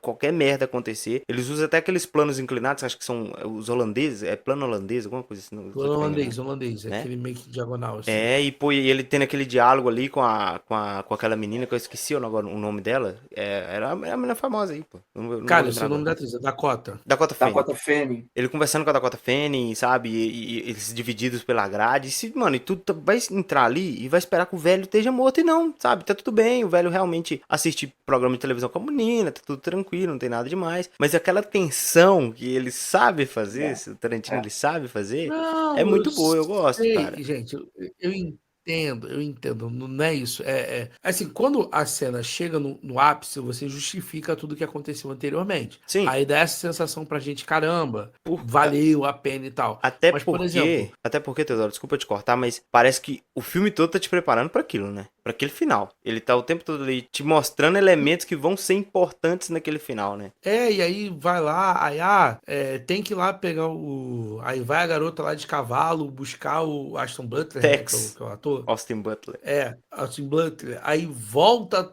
qualquer merda acontecer. Eles usam até aqueles planos inclinados, acho que são os holandeses, é plano holandês, alguma coisa assim. Não sei se tá enganado, Holandês, né? aquele meio que diagonal, assim. E pô, e ele tendo aquele diálogo ali com aquela menina, que eu esqueci agora o nome dela. Era a menina famosa aí, pô. Eu não vou Cara, lembrar esse é o nome da agora. atriz, é Dakota. Dakota Fanning. Dakota Fanning. Ele conversando com a Dakota Fanning, sabe? E eles divididos pela grade. Mano, e tu vai entrar ali e vai esperar que o velho esteja morto e não, sabe? Tá tudo bem, o velho realmente assiste programa de televisão com a menina, tá tudo tranquilo, não tem nada demais. Mas aquela tensão que ele sabe fazer, o Tarantino ele sabe fazer, Não, é muito boa, eu gosto, cara. Gente, eu entendo, não é isso. Assim, quando a cena chega no ápice, você justifica tudo que aconteceu anteriormente. Sim. Aí dá essa sensação pra gente, caramba, valeu a pena e tal. Até Mas, por exemplo, porque, Teodoro, desculpa te cortar, mas parece que o filme todo tá te preparando pra aquilo, né? Pra aquele final. Ele tá o tempo todo ali te mostrando elementos que vão ser importantes naquele final, né? e aí vai lá, aí tem que ir lá pegar o. Aí vai a garota lá de cavalo buscar o Ashton Butler, né, Tex. que é o ator. Austin Butler. Ashton Butler. Aí volta,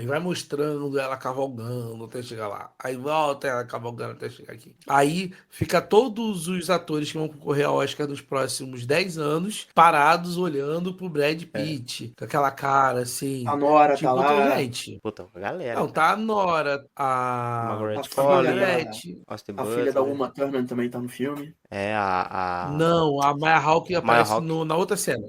vai mostrando ela cavalgando até chegar lá. Aí volta ela cavalgando até chegar aqui. Aí fica todos os atores que vão concorrer ao Oscar nos próximos 10 anos parados olhando pro Brad Pitt. Com aquela cara assim. A Nora Tipo, tá lá. gente. Puta, galera. Não, tá a Nora, Margaret A Qualley, Margaret. Austin A filha da Butler. Uma Thurman também tá no filme. Não, a Maya Hawke aparece Hawke. na outra cena.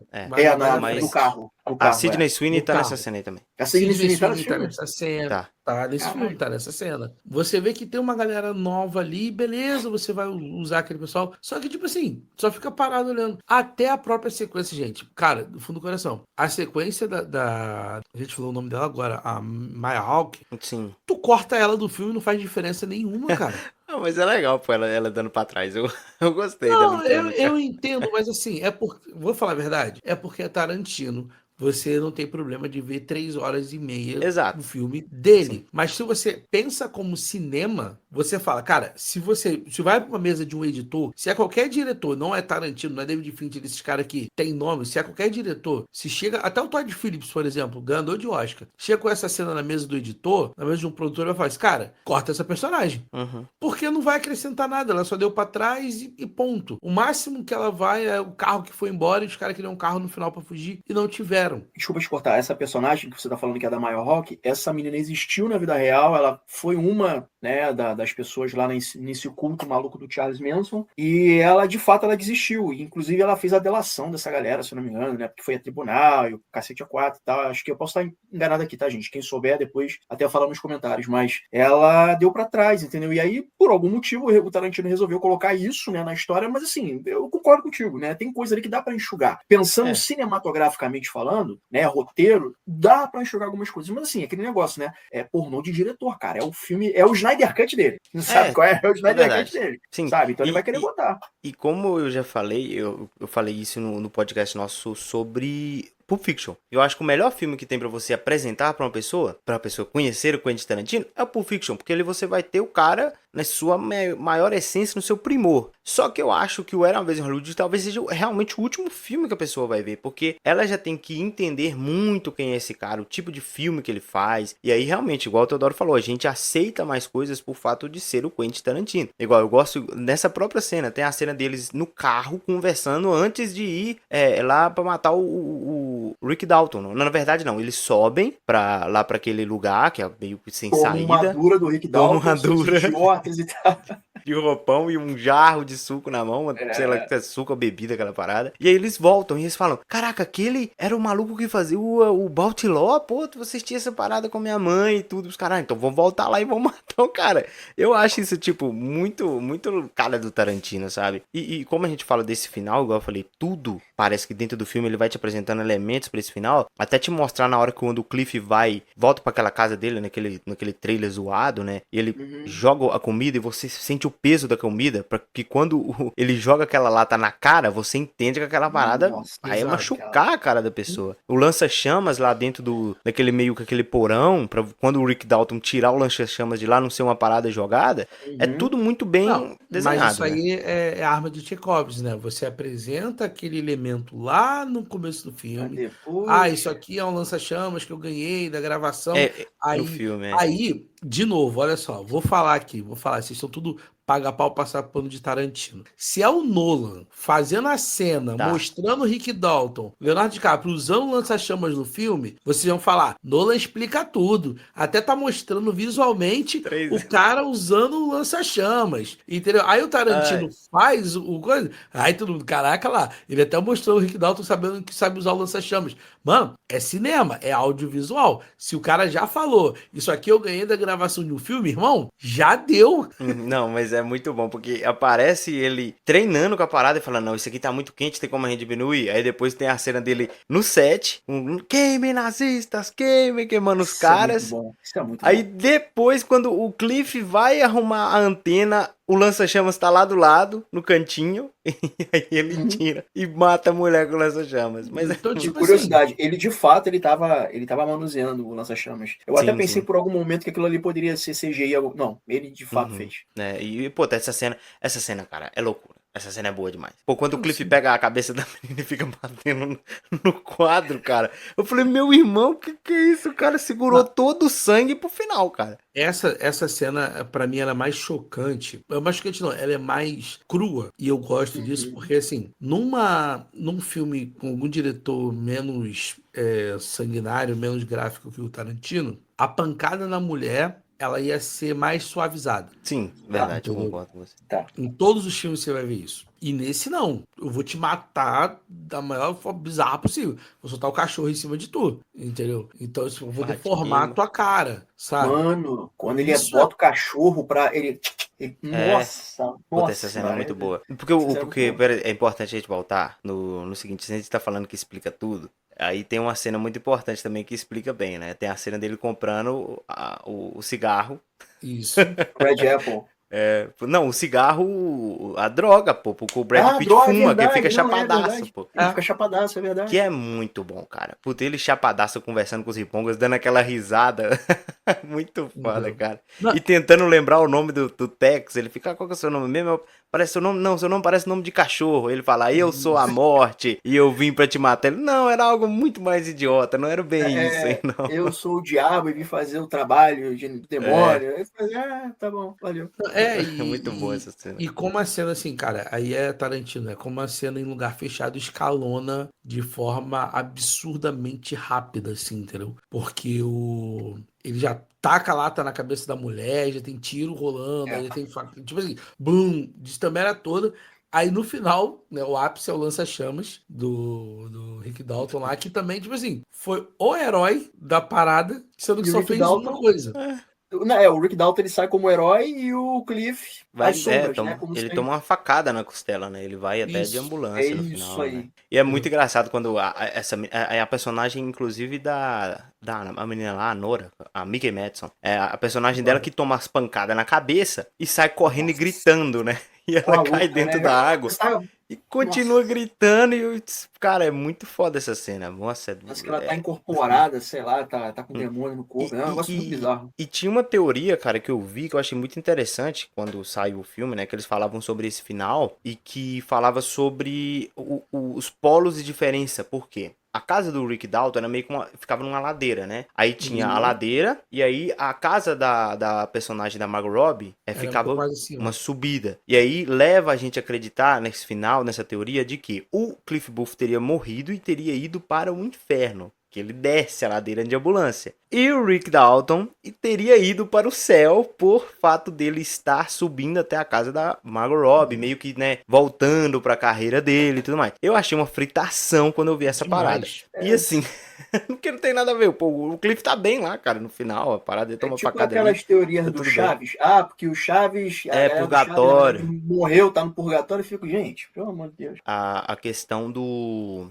mas- No carro. A Sydney Sweeney No tá carro. nessa cena aí também. A Sidney Sidney Sweeney tá no Sweeney tá filme. nessa cena. Tá. Tá nesse Caralho. filme, tá nessa cena. Você vê que tem uma galera nova ali, beleza, você vai usar aquele pessoal. Só que, tipo assim, só fica parado olhando. Até a própria sequência, gente. Cara, do fundo do coração. A sequência A gente falou o nome dela agora, a Maya Hawke. Sim. Tu corta ela do filme, não faz diferença nenhuma, cara. Não, mas é legal, pô, ela dando pra trás. Eu gostei Não, dela entrando, eu entendo, mas assim, vou falar a verdade, é porque é Tarantino. Você não tem problema de ver 3 horas e meia Exato. do filme dele. Sim. Mas se você pensa como cinema, você fala, cara, se vai pra uma mesa de um editor, se é qualquer diretor, não é Tarantino, não é David Fincher, esses caras que tem nome, se é qualquer diretor, se chega, até o Todd Phillips, por exemplo, ganhador de Oscar, chega com essa cena na mesa do editor, na mesa de um produtor, vai falar assim, cara, corta essa personagem. Uhum. Porque não vai acrescentar nada, ela só deu pra trás e ponto. O máximo que ela vai é o carro que foi embora e os caras queriam um carro no final pra fugir e não tiveram. Desculpa te cortar, essa personagem que você tá falando que é da Maya Hawke, essa menina existiu na vida real, ela foi uma, né, das pessoas lá nesse culto maluco do Charles Manson, e ela, de fato, ela desistiu, e, inclusive ela fez a delação dessa galera, se eu não me engano, né, porque foi a tribunal, e o cacete a 4 e tal, acho que eu posso estar enganado aqui, tá, gente, quem souber depois até fala nos comentários, mas ela deu pra trás, entendeu, e aí, por algum motivo, o Tarantino resolveu colocar isso, né, na história, mas assim, eu concordo contigo, né, tem coisa ali que dá pra enxugar, pensando cinematograficamente falando, né, roteiro, dá pra enxugar algumas coisas, mas assim, aquele negócio, né, é pornô de diretor, cara, é o filme, é o Snyder Cut dele, sabe qual é? É o Snyder Cut dele, Sim. sabe, então ele vai querer botar. E como eu já falei, eu falei isso no podcast nosso sobre Pulp Fiction. Eu acho que o melhor filme que tem pra você apresentar pra pessoa conhecer o Quentin Tarantino, é o Pulp Fiction, porque ali você vai ter o cara na sua maior essência, no seu primor. Só que eu acho que o Era Uma Vez em Hollywood talvez seja realmente o último filme que a pessoa vai ver, porque ela já tem que entender muito quem é esse cara, o tipo de filme que ele faz, e aí realmente, igual o Teodoro falou, a gente aceita mais coisas por fato de ser o Quentin Tarantino. Igual, eu gosto, nessa própria cena, tem a cena deles no carro, conversando antes de ir lá pra matar o Rick Dalton. Na verdade, não, eles sobem lá pra aquele lugar, que é meio que sem saída. Armadura do Rick Dalton, armadura. idiotas e tal. de roupão e um jarro de suco na mão, sei lá, que é suco ou bebida, aquela parada. E aí eles voltam e eles falam, caraca, aquele era o maluco que fazia o Baltiló, pô, tu assistia essa parada com minha mãe e tudo. Os caras, então vamos voltar lá e vamos matar o cara. Eu acho isso, tipo, muito, muito cara do Tarantino, sabe? E como a gente fala desse final, igual eu falei, tudo parece que dentro do filme ele vai te apresentando elementos pra esse final, até te mostrar na hora que quando o Cliff volta pra aquela casa dele, naquele trailer zoado, né? E ele joga a comida e você sente o peso da comida, pra que quando ele joga aquela lata na cara, você entende que aquela parada vai machucar a cara da pessoa. O lança-chamas lá dentro daquele meio que aquele porão, pra quando o Rick Dalton tirar o lança-chamas de lá não ser uma parada jogada, é tudo muito bem desenhado. Mas isso aí é arma de Chekhov, né? Você apresenta aquele elemento lá no começo do filme. Isso aqui é um lança-chamas que eu ganhei da gravação. No filme, Aí, de novo, olha só, vou falar, vocês estão tudo paga pau passar pano de Tarantino. Se é o Nolan fazendo a cena, mostrando o Rick Dalton, Leonardo DiCaprio usando o lança-chamas no filme, vocês vão falar, Nolan explica tudo. Até tá mostrando visualmente o cara usando o lança-chamas. Entendeu? Aí o Tarantino faz o coisa. Aí todo mundo, caraca lá, ele até mostrou o Rick Dalton sabendo que sabe usar o lança-chamas. Mano, é cinema, é audiovisual. Se o cara já falou, isso aqui eu ganhei da gravação de um filme, irmão, já deu. Não, mas é muito bom, porque aparece ele treinando com a parada e falando, não, isso aqui tá muito quente, tem como a gente diminuir? Aí depois tem a cena dele no set, queimem nazistas, queimando os caras. Isso é muito Aí bom. depois, quando o Cliff vai arrumar a antena, o lança-chamas tá lá do lado, no cantinho, e aí ele tira e mata a mulher com o lança-chamas. Mas Então, De tipo curiosidade, ele de fato ele tava manuseando o lança-chamas. Eu até Sim, pensei sim. por algum momento que aquilo ali poderia ser CGI. Não, ele de fato fez. E, pô, essa cena, cara, é loucura. Essa cena é boa demais. Pô, quando o Cliff pega a cabeça da menina e fica batendo no quadro, cara. Eu falei, meu irmão, que é isso? O cara segurou todo o sangue pro final, cara. Essa cena, pra mim, ela é mais chocante. Mais chocante não, ela é mais crua. E eu gosto disso porque, assim, num filme com algum diretor menos sanguinário, menos gráfico que o Tarantino, a pancada na mulher, ela ia ser mais suavizada. Sim, verdade, eu concordo com você. Em todos os filmes você vai ver isso. E nesse não. Eu vou te matar da maior forma bizarra possível. Vou soltar o cachorro em cima de tu. Entendeu? Então eu vou deformar a tua cara. Sabe? Mano, quando ele bota o cachorro pra ele. Nossa, Puta, essa cena é muito boa. Porque é importante a gente voltar no seguinte, se a gente tá falando que explica tudo, aí tem uma cena muito importante também que explica bem, né? Tem a cena dele comprando o cigarro. Isso. Red Apple. Não, o cigarro, a droga, pô, porque o Brad Pitt fuma, que ele fica chapadaço, pô. Ele fica chapadaço, é verdade. Que é muito bom, cara. Puta, ele chapadaço conversando com os ripongas, dando aquela risada. Muito foda, cara. Não. E tentando lembrar o nome do Tex, ele fica, qual que é o seu nome mesmo? Parece seu nome, não, seu nome parece nome de cachorro. Ele fala, eu sou a morte e eu vim pra te matar. Ele, não, era algo muito mais idiota, não era bem isso, hein, não. Eu sou o diabo e vim fazer o trabalho de demônio. Aí eu falei, tá bom, valeu. É muito boa essa cena. E como a cena, assim, cara, aí é Tarantino, é como a cena em lugar fechado escalona de forma absurdamente rápida, assim, entendeu? Porque ele já taca a lata na cabeça da mulher, já tem tiro rolando, aí tem tipo assim, bum, destambera toda. Aí no final, né, o ápice é o lança-chamas do Rick Dalton lá, que também, tipo assim, foi o herói da parada, sendo que E o só Rick fez Dalton- uma coisa. O Rick Dalton ele sai como herói e o Cliff Vai, as sombras, né? Como ele sempre. toma uma facada na costela, né? Ele vai até de Isso, ambulância no isso final, aí. né? E é muito engraçado quando a personagem, inclusive, a menina lá, a Nora, a Mickey Madison, a personagem dela que toma as pancadas na cabeça e sai correndo e gritando, né? E ela Maluca, cai dentro né? da água Sabe? e continua gritando e, cara, é muito foda essa cena. Nossa, Parece que ela tá incorporada, sei lá, tá com demônio no corpo. É um negócio muito bizarro. E tinha uma teoria, cara, que eu vi, que eu achei muito interessante quando saiu o filme, né? Que eles falavam sobre esse final e que falava sobre os polos de diferença. Por quê? A casa do Rick Dalton era meio que ficava numa ladeira, né? Aí tinha a ladeira e aí a casa da personagem da Margot Robbie ficava uma subida. E aí leva a gente a acreditar nesse final, nessa teoria, de que o Cliff Booth teria morrido e teria ido para o inferno. que ele desce a ladeira de ambulância. E o Rick Dalton teria ido para o céu por fato dele estar subindo até a casa da Margot Robbie, meio que, né, voltando para a carreira dele e tudo mais. Eu achei uma fritação quando eu vi essa parada. E assim, porque não tem nada a ver. Pô, o Cliff tá bem lá, cara, no final, a parada dele toma tipo facada aquelas ali. teorias Tá do tudo bem. Chaves. Ah, porque o Chaves... a É, galera do purgatório. Chaves morreu, tá no purgatório. Eu fico, gente, pelo amor de Deus. A questão do...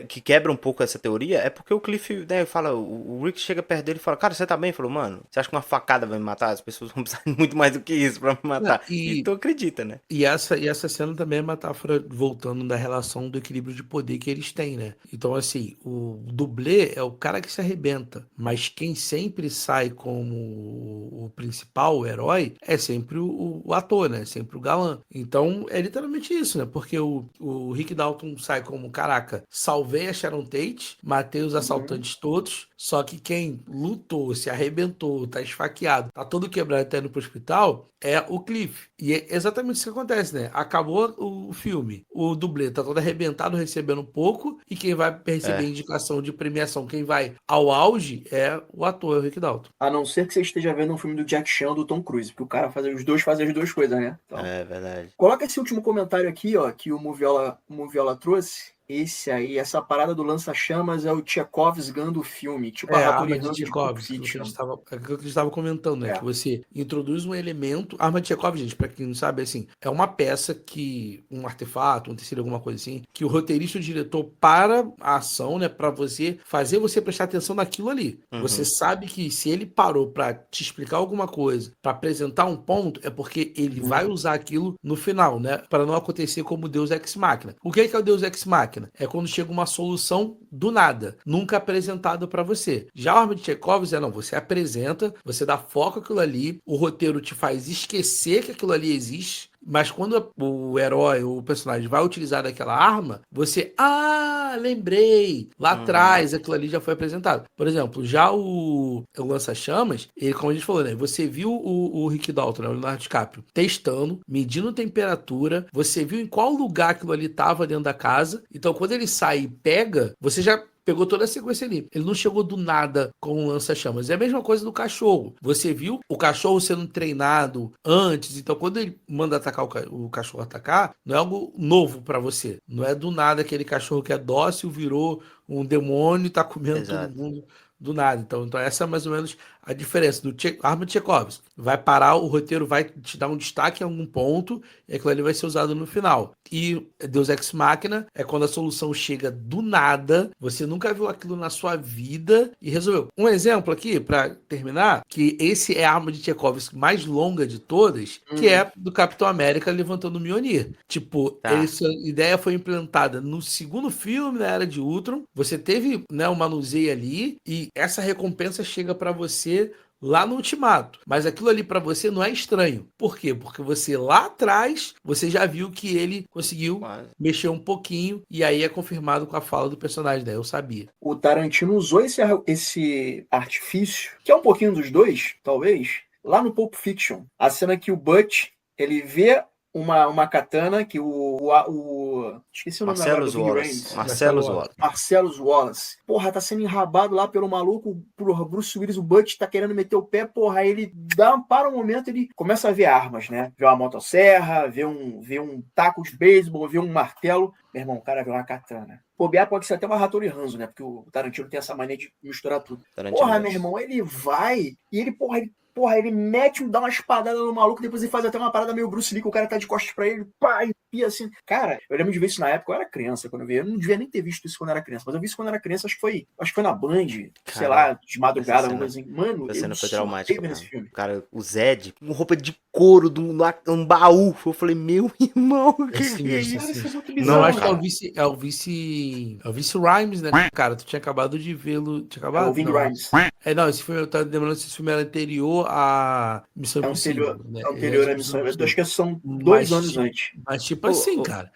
que quebra um pouco essa teoria é porque o Cliff, né, fala... O Rick chega perto dele e fala, cara, você tá bem? Ele falou, mano, você acha que uma facada vai me matar? As pessoas vão precisar de muito mais do que isso pra me matar. E tu acredita, né? E essa cena também é metáfora, voltando da relação do equilíbrio de poder que eles têm, né? Então, assim, o dublê é o cara que se arrebenta, mas quem sempre sai como o principal, o herói, é sempre o ator, né? Sempre o galã. Então, é literalmente isso, né? Porque o Rick Dalton sai como, caraca, salvei a Sharon Tate, matei os assaltantes todos, só que quem lutou, se arrebentou, tá esfaqueado, tá todo quebrado até indo pro hospital, é o Cliff. E é exatamente isso que acontece, né? Acabou o filme, o dublê tá todo arrebentado, recebendo pouco, e quem vai receber indicação de premiação, quem vai ao auge, é o ator, o Rick Dalton. A não ser que você esteja vendo um filme do Jack Chan ou do Tom Cruise, porque o cara faz as duas coisas, né? Então, É verdade. coloca esse último comentário aqui, ó, que o Moviola trouxe. Esse aí, essa parada do lança-chamas é o Chekhov's Gun do filme, tipo A a arma Hattori de Hanzo de Pulp Chekhov, aquilo que a Fiction. gente estava comentando, né? Que você introduz um elemento. A arma de Chekhov, gente, pra quem não sabe, assim, é uma peça que, um artefato, um tecido, alguma coisa assim, que o roteirista e o diretor para a ação, né? Pra fazer você prestar atenção naquilo ali. Você sabe que se ele parou pra te explicar alguma coisa, pra apresentar um ponto, é porque ele vai usar aquilo no final, né? Para não acontecer como o Deus Ex Machina. O que é o Deus Ex Machina? É quando chega uma solução do nada, nunca apresentado pra você. Já a arma de Chekhov não, você apresenta, você dá foco àquilo ali, o roteiro te faz esquecer que aquilo ali existe, mas quando o herói, o personagem vai utilizar aquela arma, você, lembrei, lá atrás aquilo ali já foi apresentado. Por exemplo, já o lança-chamas, ele, como a gente falou, né, você viu o Rick Dalton, né, o Leonardo DiCaprio, testando, medindo temperatura, você viu em qual lugar aquilo ali estava dentro da casa, então quando ele sai e pega, você já pegou toda a sequência ali. Ele não chegou do nada com um lança-chamas. É a mesma coisa do cachorro. Você viu o cachorro sendo treinado antes, então quando ele manda atacar o cachorro atacar, não é algo novo pra você. Não é do nada aquele cachorro que é dócil virou um demônio e tá comendo todo mundo do nada. Então essa é mais ou menos a diferença do arma de Chekhov. Vai parar, o roteiro vai te dar um destaque em algum ponto e aquilo ali vai ser usado no final. E Deus Ex Machina é quando a solução chega do nada, você nunca viu aquilo na sua vida e resolveu. Um exemplo aqui, para terminar, que esse é a arma de Chekhov mais longa de todas, que é do Capitão América levantando o Mjolnir. Tipo, essa ideia foi implementada no segundo filme, na Era de Ultron. Você teve, né, um manuseio ali e essa recompensa chega para você lá no Ultimato. Mas aquilo ali pra você não é estranho. Por quê? Porque você lá atrás, você já viu que ele conseguiu mexer um pouquinho e aí é confirmado com a fala do personagem, né? Eu sabia. O Tarantino usou esse artifício, que é um pouquinho dos dois, talvez, lá no Pulp Fiction. A cena que o Butch, ele vê uma katana que esqueci o nome agora do Ving Rhames. Marcellus Wallace. Porra, tá sendo enrabado lá pelo maluco, pro Bruce Willis, o Butch tá querendo meter o pé, porra, aí ele para um momento, ele começa a ver armas, né? Vê uma motosserra, vê um taco de beisebol, vê um martelo. Meu irmão, o cara vê uma katana. Bobear pode ser até uma Hattori Hanzo, né? Porque o Tarantino tem essa mania de misturar tudo. Porra, meu irmão, ele vai e ele mete, dá uma espadada no maluco, depois ele faz até uma parada meio Bruce Lee, que o cara tá de costas pra ele, pá, e assim. Cara, eu lembro de ver isso na época, eu era criança quando eu vi. Eu não devia nem ter visto isso quando eu era criança, mas eu vi isso quando eu era criança, acho que foi na Band, sei lá, de madrugada, alguma coisa assim. Mano, eu foi traumática nesse filme. Cara, o Zed, com roupa de couro, um baú. Eu falei, meu irmão, que isso? Isso é muito bizarro. Não, acho que é o vice Rhymes, né? Cara, tu tinha acabado de vê-lo. Tinha acabado? É o Ving Rhames. Não, esse filme, eu tava lembrando se esse filme era anterior a Missão Impossível. Anterior à Missão Impossível. Acho que são 2 anos antes. Mas tipo assim, cara.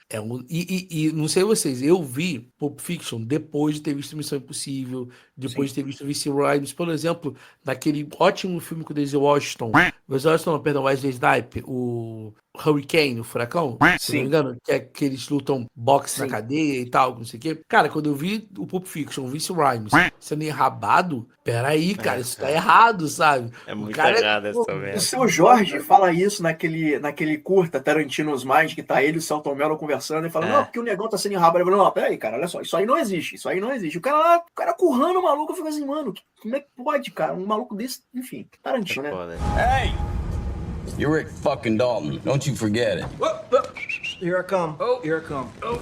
E não sei vocês, eu vi Pulp Fiction depois de ter visto Missão Impossível, depois de ter visto Vice Rhymes, por exemplo, naquele ótimo filme com o Denzel Washington. Wesley Snipes, Hurricane, o Furacão, se não me Sim. engano, que eles lutam boxe na Sim. cadeia e tal, não sei o quê. Cara, quando eu vi o Pulp Fiction, vi esse Rhymes sendo enrabado, peraí, cara, isso tá errado, sabe? É O muito cara errado essa O merda. seu Jorge fala isso naquele curta Tarantino's Mind, que tá ele e o Selton Mello conversando, e fala, não, porque o negão tá sendo enrabado. Ele fala, não, peraí, cara, olha só, isso aí não existe, isso aí não existe. O cara lá, o cara currando o maluco, eu fico assim, mano, como é que pode, cara? Um maluco desse, enfim, Tarantino, né? Foda. Hey! You're Rick fucking Dalton. Don't you forget it. Here I come. Oh, here I come. Oh.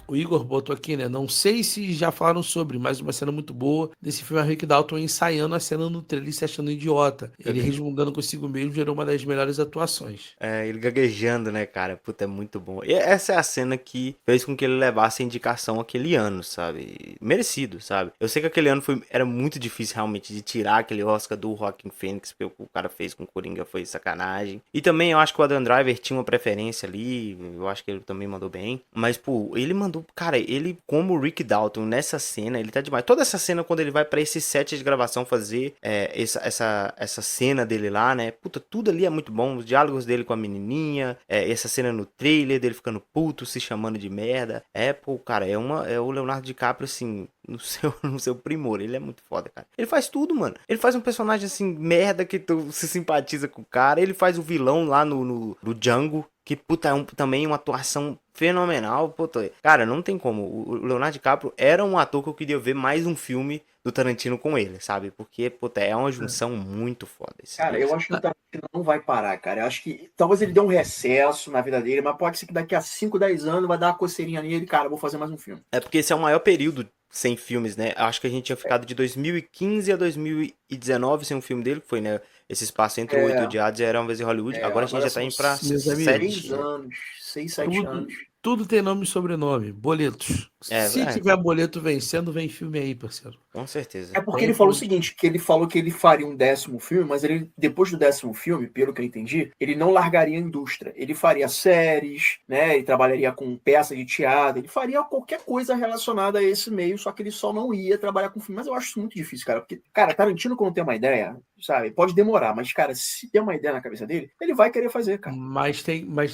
O Igor botou aqui, né? Não sei se já falaram sobre, mas uma cena muito boa desse filme é o Rick Dalton ensaiando a cena no trailer e se achando idiota. Ele resmungando consigo mesmo gerou uma das melhores atuações. É, ele gaguejando, né, cara? Puta, é muito bom. E essa é a cena que fez com que ele levasse a indicação aquele ano, sabe? Merecido, sabe? Eu sei que aquele ano era muito difícil realmente de tirar aquele Oscar do Joaquin Phoenix, porque o que o cara fez com o Coringa foi sacanagem. E também eu acho que o Adam Driver tinha uma preferência ali, eu acho que ele também mandou bem. Mas, pô, ele mandou... Cara, ele como o Rick Dalton nessa cena, ele tá demais. Toda essa cena, quando ele vai pra esse set de gravação fazer essa cena dele lá, né? Puta, tudo ali é muito bom. Os diálogos dele com a menininha, essa cena no trailer dele ficando puto, se chamando de merda. Pô, cara, é o Leonardo DiCaprio, assim, no seu primor. Ele é muito foda, cara. Ele faz tudo, mano. Ele faz um personagem, assim, merda, que tu se simpatiza com o cara. Ele faz o vilão lá no Django, que, puta, também uma atuação fenomenal. Puta, cara, não tem como. O Leonardo DiCaprio era um ator que eu queria ver mais um filme do Tarantino com ele, sabe? Porque, puta, é uma junção muito foda. Cara, eu acho que o Tarantino não vai parar, cara. Eu acho que talvez ele dê um recesso na vida dele, mas pode ser que daqui a 5, 10 anos vai dar uma coceirinha nele, cara, eu vou fazer mais um filme. É porque esse é o maior período sem filmes, né? Acho que a gente tinha ficado de 2015 a 2019 sem um filme dele, que foi, né? Esse espaço entre o Oito Odiados e Era Uma Vez em Hollywood. Agora a gente já tá indo pra meus amigos, 7. 6 anos, 6, 7 anos. Tudo tem nome e sobrenome. Boletos. Se tiver boleto vencendo, vem filme aí, parceiro. Com certeza. É porque ele falou o seguinte, que ele falou que ele faria um 10º filme, mas ele, depois do 10º filme, pelo que eu entendi, ele não largaria a indústria. Ele faria séries, né? Ele trabalharia com peça de teatro, ele faria qualquer coisa relacionada a esse meio, só que ele só não ia trabalhar com filme. Mas eu acho isso muito difícil, cara, porque, cara, Tarantino, quando tem uma ideia, sabe, pode demorar, mas, cara, se tem uma ideia na cabeça dele, ele vai querer fazer, cara. Mas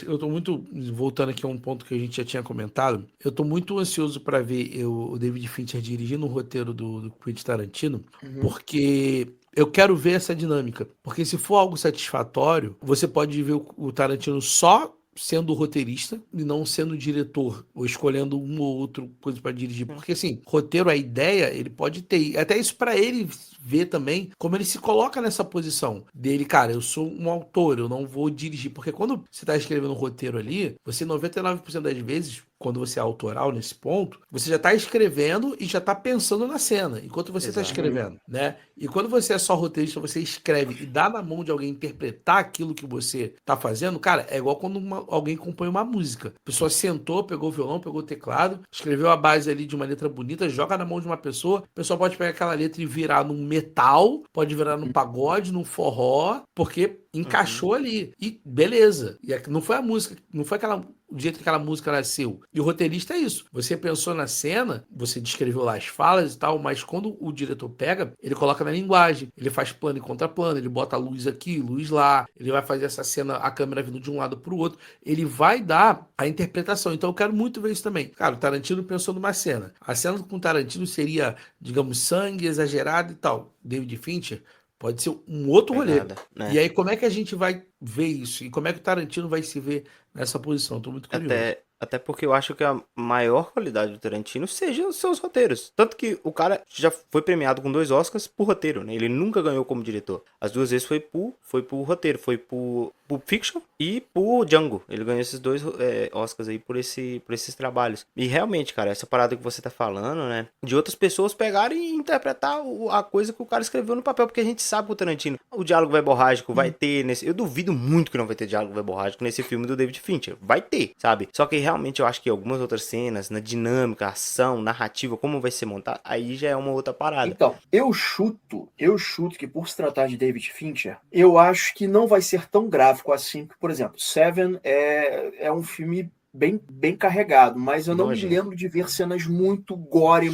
eu tô muito, voltando aqui a um ponto que a gente já tinha comentado, eu tô muito ansioso para ver o David Fincher dirigindo o roteiro do Quentin Tarantino, porque eu quero ver essa dinâmica. Porque se for algo satisfatório, você pode ver o Tarantino só sendo roteirista e não sendo diretor, ou escolhendo uma ou outra coisa para dirigir. Porque, assim, roteiro, a ideia, ele pode ter. Até isso para ele ver também como ele se coloca nessa posição dele, cara, eu sou um autor, eu não vou dirigir. Porque quando você tá escrevendo um roteiro ali, você 99% das vezes, quando você é autoral nesse ponto, você já tá escrevendo e já tá pensando na cena, enquanto você tá escrevendo, né? E quando você é só roteirista, você escreve e dá na mão de alguém interpretar aquilo que você tá fazendo, cara, é igual quando alguém compõe uma música. A pessoa sentou, pegou o violão, pegou o teclado, escreveu a base ali de uma letra bonita, joga na mão de uma pessoa, a pessoa pode pegar aquela letra e virar num metal, pode virar num pagode, num forró, porque encaixou ali. E beleza. E não foi a música, não foi o jeito que aquela música nasceu. E o roteirista é isso. Você pensou na cena, você descreveu lá as falas e tal, mas quando o diretor pega, ele coloca na linguagem. Ele faz plano e contraplano, ele bota luz aqui, luz lá, ele vai fazer essa cena, a câmera vindo de um lado pro outro. Ele vai dar a interpretação. Então eu quero muito ver isso também. Cara, o Tarantino pensou numa cena. A cena com o Tarantino seria, digamos, sangue exagerado e tal. David Fincher pode ser um outro rolê. Né? E aí, como é que a gente vai ver isso? E como é que o Tarantino vai se ver nessa posição? Tô muito curioso. Até porque eu acho que a maior qualidade do Tarantino seja os seus roteiros. Tanto que o cara já foi premiado com 2 Oscars por roteiro, né? Ele nunca ganhou como diretor. As 2 vezes foi por roteiro. Foi por Fiction e por Django. Ele ganhou esses 2 Oscars aí por esses trabalhos. E realmente, cara, essa parada que você tá falando, né? De outras pessoas pegarem e interpretar a coisa que o cara escreveu no papel. Porque a gente sabe que o Tarantino, o diálogo verborrágico vai ter nesse... Eu duvido muito que não vai ter diálogo verborrágico nesse filme do David Fincher. Vai ter, sabe? Só que realmente eu acho que algumas outras cenas, na dinâmica, ação, narrativa, como vai ser montado, aí já é uma outra parada. Então, eu chuto que por se tratar de David Fincher, eu acho que não vai ser tão gráfico assim, porque, por exemplo, Seven é um filme bem carregado, mas eu não me Nojento. lembro de ver cenas muito gore,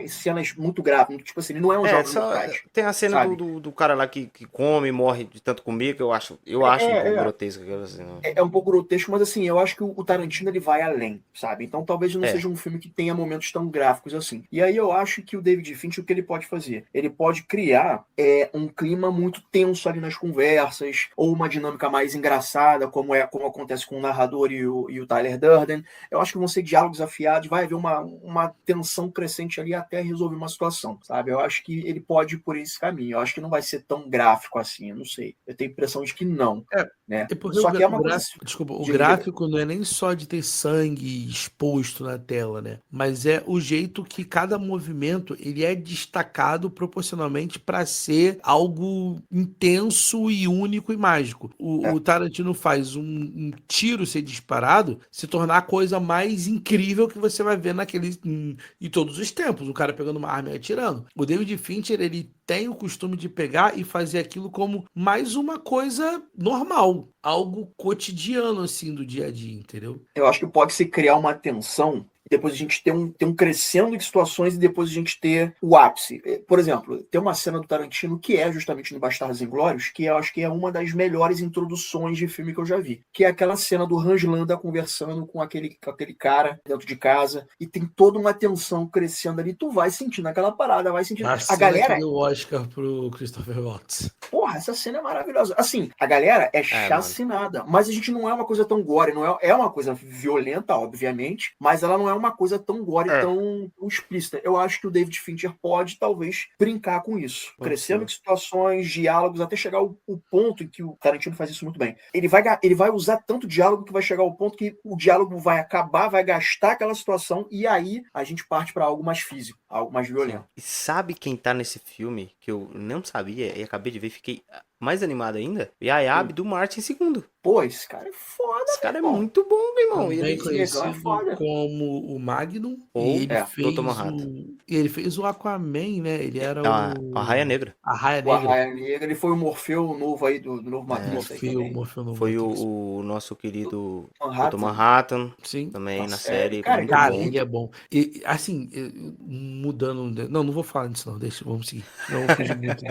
cenas muito graves, tipo assim, ele não é um Jogos Mortais. Tem a cena sabe? do cara lá que come e morre de tanto comer, que eu acho um pouco grotesco. Assim, não. É um pouco grotesco, mas assim, eu acho que o Tarantino ele vai além, sabe? Então talvez não seja um filme que tenha momentos tão gráficos assim. E aí eu acho que o David Fincher, o que ele pode fazer? Ele pode criar um clima muito tenso ali nas conversas, ou uma dinâmica mais engraçada, como acontece com o narrador e o Tyler Durden. Eu acho que vão ser diálogos afiados, vai haver uma tensão crescente ali até resolver uma situação, sabe? Eu acho que ele pode ir por esse caminho. Eu acho que não vai ser tão gráfico assim, eu não sei. Eu tenho a impressão de que não. Né? Só que é uma coisa... o gráfico não é nem só de ter sangue exposto na tela, né? Mas é o jeito que cada movimento ele é destacado proporcionalmente para ser algo intenso e único e mágico. O Tarantino faz um tiro ser disparado se tornar a coisa mais incrível que você vai ver em todos os tempos. O cara pegando uma arma e atirando. O David Fincher, ele tem o costume de pegar e fazer aquilo como mais uma coisa normal, algo cotidiano assim do dia a dia, entendeu? Eu acho que pode se criar uma tensão e depois a gente ter um crescendo de situações e depois a gente ter o ápice. Por exemplo, tem uma cena do Tarantino que é justamente no Bastardos Inglórios, que eu acho que é uma das melhores introduções de filme que eu já vi, que é aquela cena do Hans Landa conversando com aquele cara dentro de casa e tem toda uma tensão crescendo ali, tu vai sentindo aquela parada, vai sentindo. A galera que deu o Oscar pro Christopher Waltz. Porra, essa cena é maravilhosa. Assim, a galera é chacinada, mas a gente não é uma coisa tão gore, não é uma coisa violenta, obviamente, mas ela não é uma coisa tão gore, tão explícita. Eu acho que o David Fincher pode, talvez, brincar com isso. Crescendo de situações, diálogos, até chegar ao ponto em que o Tarantino faz isso muito bem. Ele vai usar tanto diálogo que vai chegar ao ponto que o diálogo vai acabar, vai gastar aquela situação e aí a gente parte para algo mais físico, algo mais violento. E sabe quem tá nesse filme que eu não sabia e acabei de ver, fiquei mais animado ainda? Yahya Abdul-Mateen II. Pô, esse cara é foda, Esse cara irmão. é muito bom, meu irmão. Também conhecido como o Magnum. Ou E ele fez o Aquaman, né? Ele era a Raia Negra. A Raia O Negra. Arraia Negra, ele foi o Morfeu novo aí do novo Matrix. Morfeu novo. Foi o nosso querido Manhattan. Dr. Manhattan. Sim. Também na série. Cara, muito Cara, bom. ele é bom. E, assim, mudando. Não vou falar disso, não. Vamos seguir. Não vou fugir muito.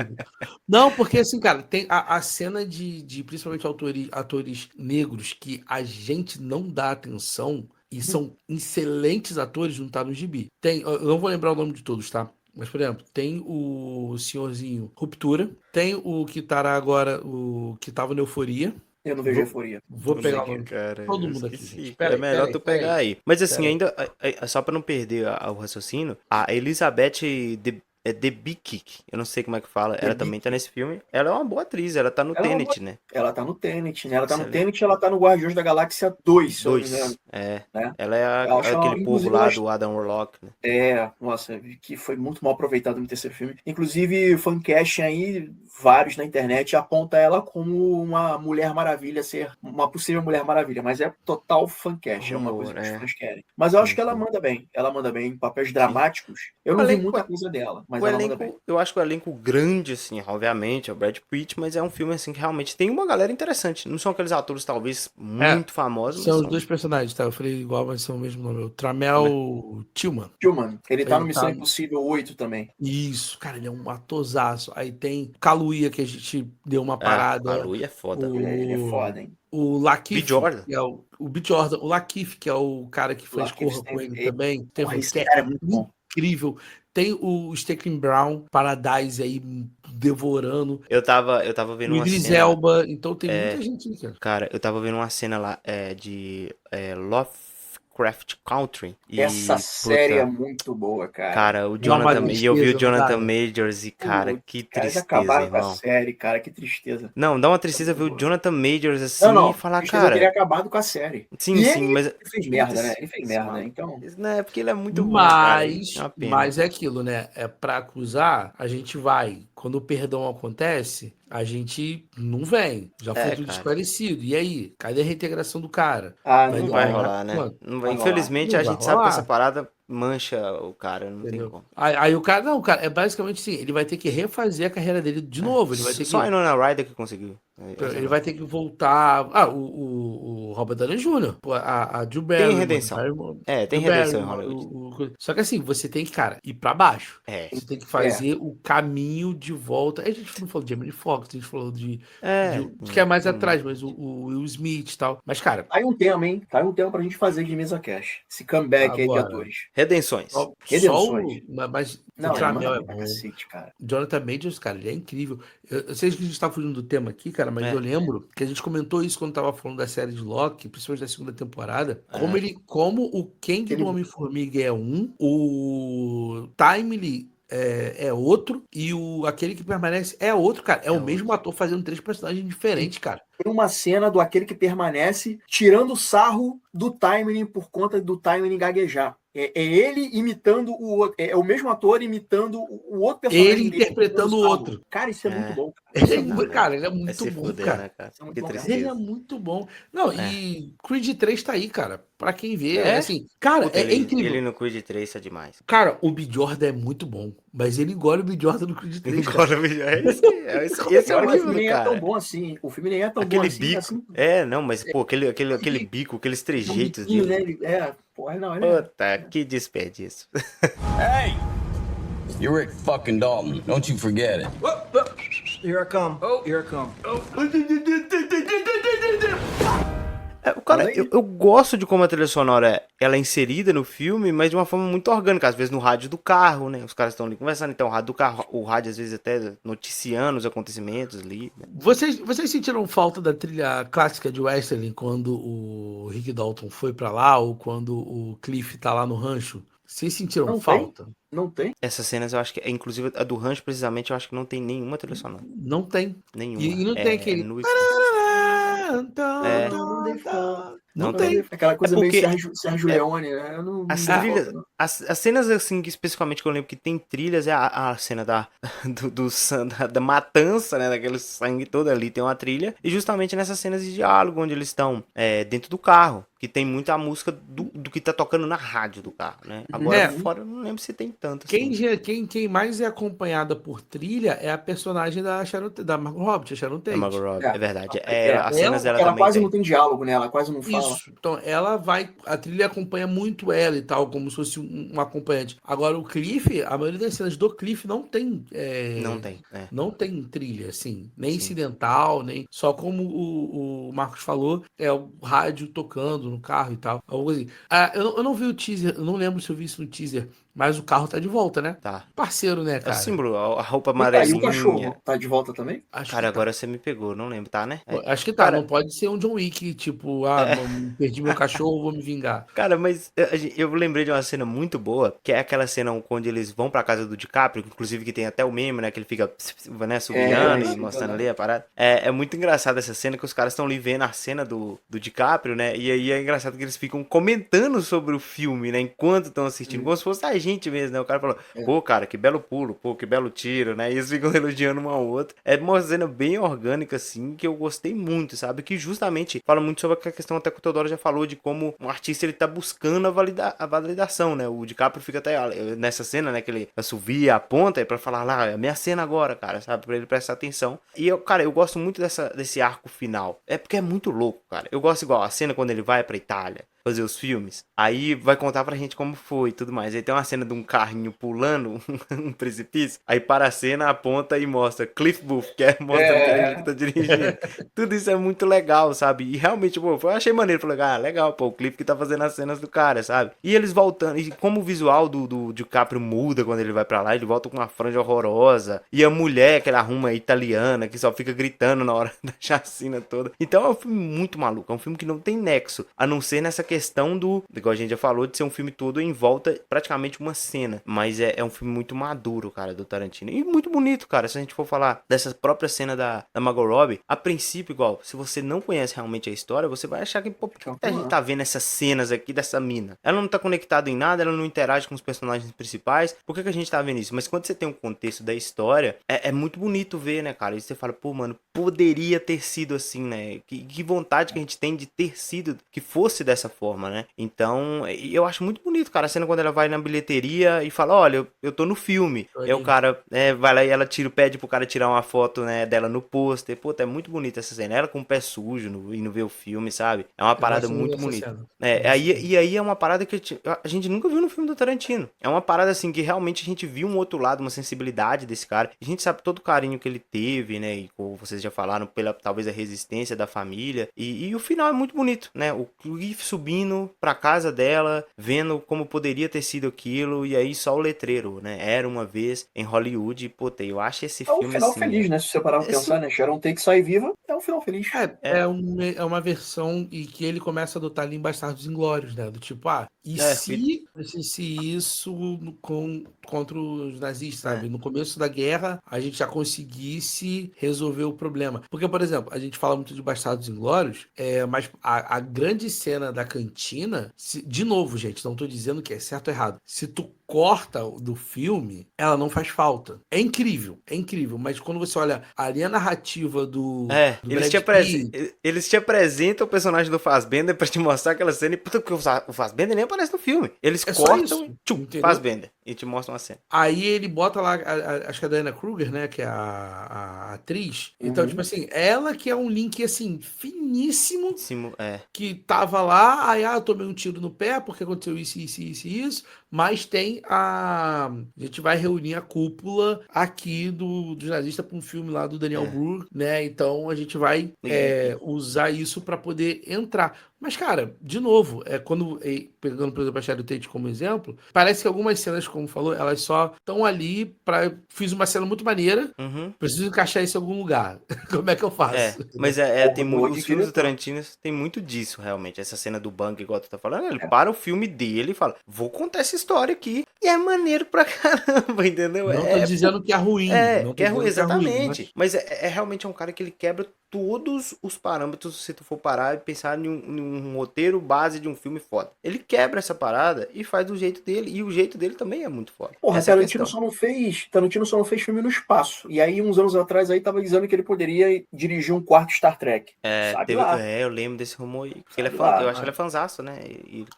Não, porque, assim, cara, tem a cena de principalmente atores negros que a gente não dá atenção e são excelentes atores, não tá no gibi. Eu não vou lembrar o nome de todos, tá? Mas, por exemplo, tem o senhorzinho Ruptura, tem o que tá agora, o que tava no Euforia. Eu não vejo euforia. Vou pegar o nome. Cara, Todo eu mundo aqui, esqueci. gente. É melhor tu pegar aí. Mas assim, ainda, só pra não perder o raciocínio, a Elizabeth Debicki, eu não sei como é que fala, ela também tá nesse filme. Ela é uma boa atriz, ela tá no Tenet, né? Ela tá no Tenet, né? Ela tá no Tenet e ela tá no Guardiões da Galáxia 2, se eu não me engano. Né? Ela é Eu acho aquele povo lá do Adam Warlock, né? Nossa, que foi muito mal aproveitado no terceiro filme. Inclusive, fancast aí, vários na internet, aponta ela como uma Mulher Maravilha, ser uma possível Mulher Maravilha, mas é total fancast, é uma coisa que os fãs querem. Mas eu acho que ela manda bem em papéis dramáticos. Eu não vi muita coisa dela, mas ela manda bem. Eu acho que o elenco grande, assim, obviamente, é o Brad Pitt, mas é um filme, assim, que realmente tem uma galera interessante. Não são aqueles atores, talvez, muito famosos. São os dois personagens, tá? Eu falei igual, mas são o mesmo nome. O Tramel Tillman. Ele tá no Missão Impossível 8 também. Isso, cara, ele é um atorzaço. Aí tem Kaluuya, que a gente deu uma parada. Kaluuya é foda. Ele é foda, hein? O Lakeith, B. Jordan. que é o B. Jordan. O Lakeith, que é o cara que fez Corra com ele também. Esse cara é muito bom. Incrível. Tem o Stackley Brown, Paradise aí, devorando. Eu tava vendo o uma Idris cena... Elba. Então tem muita gente aí, cara. Cara, eu tava vendo uma cena lá de Lovecraft Country. Essa série é muito boa, cara. Cara, e eu vi o Jonathan Majors e, cara, que tristeza, acabaram irmão. com a série, cara, que tristeza. Não, dá uma tristeza ver o Jonathan Majors assim e falar, cara... teria acabado com a série. Sim, mas... Ele fez merda, né? Ele fez merda, né? Então... Não, é porque ele é muito bom, Mas é aquilo, né? É pra acusar, a gente vai. Quando o perdão acontece, a gente não vem. Já foi tudo esclarecido. E aí? Cadê a reintegração do cara? Não vai rolar, né? Não vai. Infelizmente, a gente sabe que essa parada mancha o cara, não tem como. Aí o cara, é basicamente assim, ele vai ter que refazer a carreira dele de novo. Ele vai ter Só a Winona Ryder que conseguiu. Ele vai ter que voltar. O Robert Downey Jr., pô, a Drew Tem Barrymore, redenção. Barrymore, Tem Drew redenção em Barrymore, Hollywood. Só que assim, você tem que, cara, ir pra baixo. É. Você tem que fazer o caminho de volta. A gente não falou de Jamie Foxx, a gente falou de que é mais atrás, mas o Will Smith e tal. Mas, cara, Tá aí um tema, hein? Tá aí um tema pra gente fazer de mesa cash. Esse comeback aí de Agora, atores. Redenções. só Redenções. mas Não, o é Jamel manda é bem pra bom. cacete, cara. Jonathan Majors, cara, ele é incrível. Eu sei que a gente tá fugindo do tema aqui, cara, mas eu lembro que a gente comentou isso quando tava falando da série de Loki, principalmente da segunda temporada, como o Kang do Homem-Formiga é um, o Timely é outro, e aquele que permanece é outro, cara. É o mesmo ator fazendo 3 personagens diferentes, cara. Tem uma cena do aquele que permanece tirando sarro do timing por conta do timing gaguejar. É ele imitando o outro. É o mesmo ator imitando o outro personagem. Ele interpretando o outro. Cara, isso é muito bom. Cara, ele é muito bom, fuder, cara. né, cara? Isso é muito Que bom, cara. tristeza. Ele é muito bom. Não, e Creed 3 tá aí, cara. Pra quem vê, É? assim, cara, Puta, é incrível. Ele no Creed 3 é demais. Cara, o Bjorda é muito bom, mas ele engole o Bjorda no Creed 3, cara. Agora, esse é o Agora, o nível filme do nem é tão cara. bom assim. O filme nem é tão bom Aquele assim. bico. Assim, Não, mas, pô, aquele bico, aqueles trejeitos biquinho, dele. né? Porra, não, ele é. Puta, que desperdício. Hey! You're Rick fucking Dalton. Don't you forget it. Here I come. Here I come. Cara, eu gosto de como a trilha sonora ela é inserida no filme, mas de uma forma muito orgânica. Às vezes no rádio do carro, né? Os caras estão ali conversando, então o rádio do carro, o rádio às vezes até noticiando os acontecimentos ali. Vocês sentiram falta da trilha clássica de Western quando o Rick Dalton foi pra lá ou quando o Cliff tá lá no rancho? Vocês sentiram Não falta? Não tem? Essas cenas eu acho que, inclusive a do rancho precisamente, eu acho que não tem nenhuma trilha sonora. Não tem. Nenhuma. E não tem aquele. no- Não tem. Aquela coisa porque- meio Sérgio Leone, né? Eu não, As não trilhas, gosto, não. as cenas assim, que especificamente que eu lembro que tem trilhas, é a cena da matança, né, daquele sangue todo ali, tem uma trilha, e justamente nessas cenas de diálogo, onde eles estão dentro do carro, que tem muita música do que tá tocando na rádio do carro, né, agora fora eu não lembro se tem tanto assim. Quem mais é acompanhada por trilha é a personagem da Margot Robbie, a Sharon Tate. É Margot Robbie, é verdade. Ela- As cenas ela Ela também quase tem. não tem diálogo, né? Ela quase não fala. Isso. Então, a trilha acompanha muito ela e tal, como se fosse um acompanhante. Agora, o Cliff, a maioria das cenas do Cliff não tem. Não tem, Não tem trilha, assim. Nem incidental, nem. Só como o Marcos falou, é o rádio tocando no carro e tal. Algo assim. Eu não vi o teaser, eu não lembro se eu vi isso no teaser, mas o carro tá de volta, né? Tá. Parceiro, né, É o cara? símbolo, a roupa E aí o amarelinha. cachorro tá de volta também? Acho Cara, que tá. agora você me pegou, não lembro, tá, né? Acho que tá, Cara- não pode ser um John Wick, tipo, perdi meu cachorro, vou me vingar. Cara, mas eu lembrei de uma cena muito boa, que é aquela cena onde eles vão pra casa do DiCaprio, inclusive que tem até o meme, né, que ele fica, né, subiando e mostrando ali a parada. É muito engraçado essa cena, que os caras estão ali vendo a cena do DiCaprio, né, e aí é engraçado que eles ficam comentando sobre o filme, né, enquanto estão assistindo, como se fosse a gente mesmo, né, o cara falou, pô, cara, que belo pulo, pô, que belo tiro, né, e eles ficam elogiando um ao outro. É uma cena bem orgânica, assim, que eu gostei muito, sabe, que justamente fala muito sobre a questão, até que o Teodoro já falou, de como um artista, ele tá buscando a validação, né, o DiCaprio fica até nessa cena, né, que ele assovia, aponta, é pra falar lá, é a minha cena agora, cara, sabe, pra ele prestar atenção. E eu gosto muito desse arco final, é porque é muito louco, cara. Eu gosto igual a cena quando ele vai pra Itália fazer os filmes, aí vai contar pra gente como foi e tudo mais. Aí tem uma cena de um carrinho pulando um precipício, aí para a cena, aponta e mostra Cliff Booth, que é mostrando que ele que tá dirigindo. Tudo isso é muito legal, sabe? E realmente, pô, eu achei maneiro. Falei, legal, pô, o Cliff que tá fazendo as cenas do cara, sabe? E eles voltando, e como o visual do DiCaprio muda quando ele vai pra lá, ele volta com uma franja horrorosa, e a mulher que ele arruma é italiana, que só fica gritando na hora da chacina toda. Então é um filme muito maluco, é um filme que não tem nexo, a não ser nessa questão igual a gente já falou, de ser um filme todo em volta, praticamente uma cena. Mas é um filme muito maduro, cara, do Tarantino. E muito bonito, cara, se a gente for falar dessa própria cena da Margot Robbie, a princípio, igual, se você não conhece realmente a história, você vai achar que, pô, por que a gente tá vendo essas cenas aqui dessa mina? Ela não tá conectada em nada, ela não interage com os personagens principais, por que a gente tá vendo isso? Mas quando você tem um contexto da história, é muito bonito ver, né, cara? E você fala, pô, mano, poderia ter sido assim, né? Que vontade que a gente tem de ter sido, que fosse dessa forma. forma, né? Então, eu acho muito bonito, cara, a cena quando ela vai na bilheteria e fala, olha, eu tô no filme. Aí o cara vai lá e ela pede pro cara tirar uma foto, né, dela no pôster. Puta, é muito bonita essa cena. Ela com o pé sujo indo ver o filme, sabe? É uma parada muito bonita. E aí é uma parada que a gente nunca viu no filme do Tarantino. É uma parada, assim, que realmente a gente viu um outro lado, uma sensibilidade desse cara. A gente sabe todo o carinho que ele teve, né? E como vocês já falaram, pela talvez a resistência da família. E o final é muito bonito, né? O Cliff subindo pra casa dela, vendo como poderia ter sido aquilo, e aí só o letreiro, né? Era uma vez em Hollywood. Puta, eu acho esse filme um final assim, feliz, né? Se você parar pra pensar, né? Sharon Tate sai viva, é um final feliz. É uma versão e que ele começa a adotar ali em Bastardos Inglórios, né? Do tipo, se isso contra os nazistas, sabe? No começo da guerra, a gente já conseguisse resolver o problema. Porque, por exemplo, a gente fala muito de Bastardos Inglórios, mas a grande cena da cantina, de novo, gente, não tô dizendo que é certo ou errado. Se tu corta do filme, ela não faz falta. É incrível, mas quando você olha ali a narrativa do eles te apresentam o personagem do Fassbender pra te mostrar aquela cena e puta, porque o Fassbender nem aparece no filme. Eles cortam, Fassbender, e te mostram uma cena. Aí ele bota lá, acho que é a Diana Kruger, né, que é a atriz. Então, tipo assim, ela que é um link, assim, finíssimo, que tava lá, aí, eu tomei um tiro no pé, porque aconteceu isso, mas tem a gente vai reunir a cúpula aqui dos nazistas para um filme lá do Daniel Brühl, né? Então a gente vai usar isso para poder entrar. Mas, cara, de novo, pegando, por exemplo, a Sharon Tate como exemplo, parece que algumas cenas, como falou, elas só estão ali fiz uma cena muito maneira, preciso encaixar isso em algum lugar. Como é que eu faço? Mas os filmes do Tarantino tem muito disso, realmente. Essa cena do banco, igual tu tá falando, ele para o filme dele e fala, vou contar essa história aqui. E é maneiro pra caramba, entendeu? Não tô dizendo que é ruim. Não que é ruim, exatamente. Mas realmente é um cara que ele quebra todos os parâmetros, se tu for parar e pensar em um roteiro base de um filme foda. Ele quebra essa parada e faz do jeito dele. E o jeito dele também é muito foda. Porra, Tarantino só não fez filme no espaço. E aí, uns anos atrás, aí tava dizendo que ele poderia dirigir um quarto Star Trek. Eu lembro desse rumor aí. Porque eu acho que ele é fanzaço, né?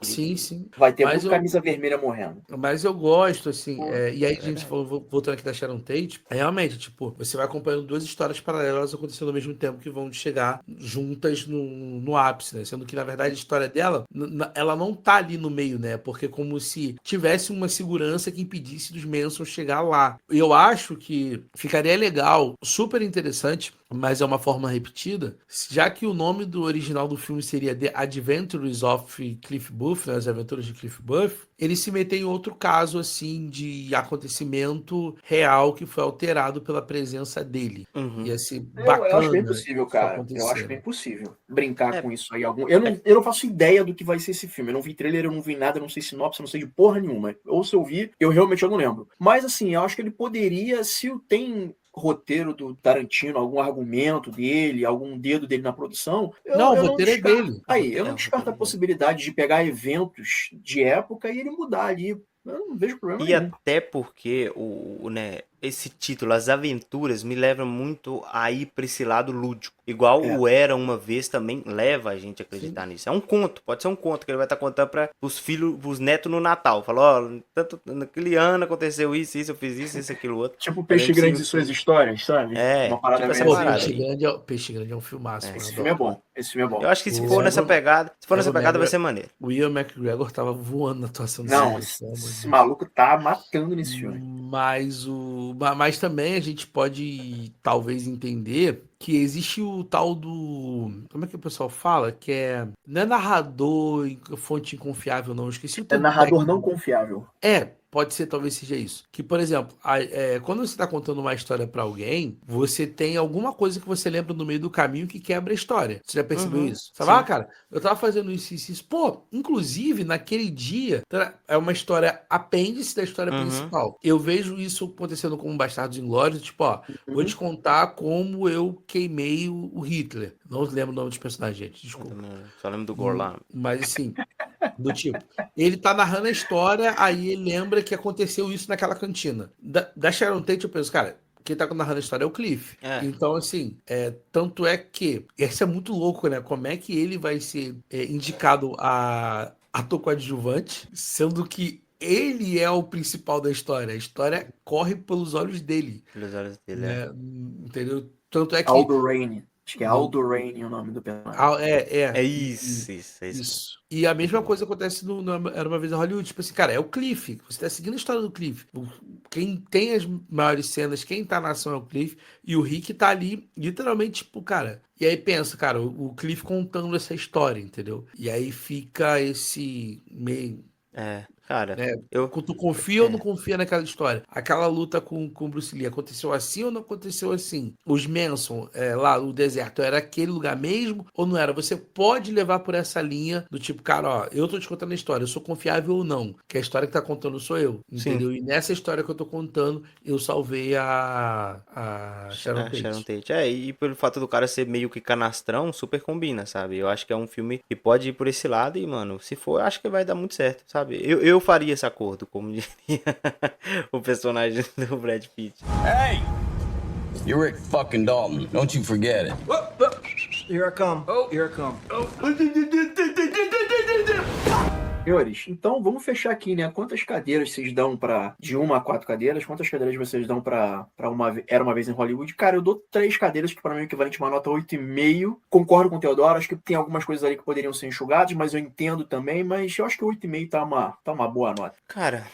Sim. Vai ter muito camisa vermelha morrendo. Mas eu gosto, assim. E aí, a gente falou, voltando aqui da Sharon Tate, realmente, tipo, você vai acompanhando duas histórias paralelas acontecendo ao mesmo tempo que vão chegar juntas no ápice, né? Sendo que, na verdade, a história dela, ela não tá ali no meio, né? Porque como se tivesse uma segurança que impedisse dos Manson chegar lá. Eu acho que ficaria legal, super interessante, mas é uma forma repetida, já que o nome do original do filme seria The Adventures of Cliff Booth, né, as aventuras de Cliff Booth, ele se meteu em outro caso, assim, de acontecimento real que foi alterado pela presença dele. Ia ser bacana. Eu acho bem possível, cara. Eu acho bem possível brincar com isso aí. Eu não faço ideia do que vai ser esse filme. Eu não vi trailer, eu não vi nada, eu não sei sinopse, eu não sei de porra nenhuma. Ou se eu vi, eu realmente não lembro. Mas, assim, eu acho que ele poderia, se tem roteiro do Tarantino, algum argumento dele, algum dedo dele na produção. O roteiro é dele. Eu não descarto a possibilidade de pegar eventos de época e ele mudar ali. Eu não vejo problema nenhum. Até porque esse título, As Aventuras, me leva muito a ir pra esse lado lúdico. Igual o Era Uma Vez também leva a gente a acreditar nisso. É um conto, pode ser um conto que ele vai estar contando para os filhos, os netos no Natal. Falou, tanto naquele ano aconteceu isso, eu fiz isso, aquilo outro. Tipo Peixe Grande e Suas Histórias, sabe? Uma parada tipo Peixe Grande é um filmaço. Esse filme é bom. Eu acho que se for nessa pegada, vai ser maneiro. O Ian McGregor tava voando na atuação desse filme. Não, esse maluco tá matando nesse filme. Mas também a gente pode talvez entender que existe o tal do... Como é que o pessoal fala? Que não é narrador, fonte inconfiável, não. Eu esqueci o termo. É narrador não confiável. Pode ser, talvez seja isso. Que, por exemplo, quando você está contando uma história para alguém, você tem alguma coisa que você lembra no meio do caminho que quebra a história. Você já percebeu isso? Você fala, cara, eu tava fazendo isso. Pô, inclusive, naquele dia, é uma história apêndice da história principal. Eu vejo isso acontecendo com Bastardos Inglórios, tipo, vou te contar como eu queimei o Hitler. Não lembro o nome dos personagens, gente, desculpa. Só lembro do Gorlami. Mas, assim, do tipo, ele tá narrando a história, aí ele lembra que aconteceu isso naquela cantina. Da Sharon Tate, eu penso, cara, quem tá narrando a história é o Cliff. É. Então, assim, tanto é que, isso é muito louco, né? Como é que ele vai ser indicado a ator coadjuvante, sendo que ele é o principal da história. A história corre pelos olhos dele, Pelos olhos dele, né? Entendeu? Tanto é que... Aldo Raine. Acho que é Aldo Raine o nome do personagem. É E- isso, isso, é isso. Isso. E a mesma coisa acontece Era Uma Vez em Hollywood. Tipo assim, cara, é o Cliff. Você tá seguindo a história do Cliff. Quem tem as maiores cenas, quem tá na ação é o Cliff. E o Rick tá ali, literalmente, tipo, cara. E aí pensa, cara, o Cliff contando essa história, entendeu? E aí fica esse meio. Cara, Né? eu... Tu confia ou não confia naquela história? Aquela luta com o Bruce Lee aconteceu assim ou não aconteceu assim? Os Manson, lá no deserto, era aquele lugar mesmo ou não era? Você pode levar por essa linha do tipo, cara, ó, eu tô te contando a história, eu sou confiável ou não? Que a história que tá contando sou eu, entendeu? E nessa história que eu tô contando, eu salvei a Sharon Tate. Sharon Tate. E pelo fato do cara ser meio que canastrão, super combina, sabe? Eu acho que é um filme que pode ir por esse lado e, mano, se for, eu acho que vai dar muito certo, sabe? Eu faria esse acordo, como diria o personagem do Brad Pitt. Hey! You're Rick fucking Dalton. Don't you forget it. Here I come. Here I come. Senhores, então vamos fechar aqui, né? Quantas cadeiras vocês dão de 1 a 4 cadeiras? Quantas cadeiras vocês dão pra Era Uma Vez em Hollywood? Cara, eu dou 3 cadeiras, que para mim é equivalente a uma nota 8,5. Concordo com o Teodoro, acho que tem algumas coisas ali que poderiam ser enxugadas, mas eu entendo também, mas eu acho que 8,5 tá uma boa nota. Cara,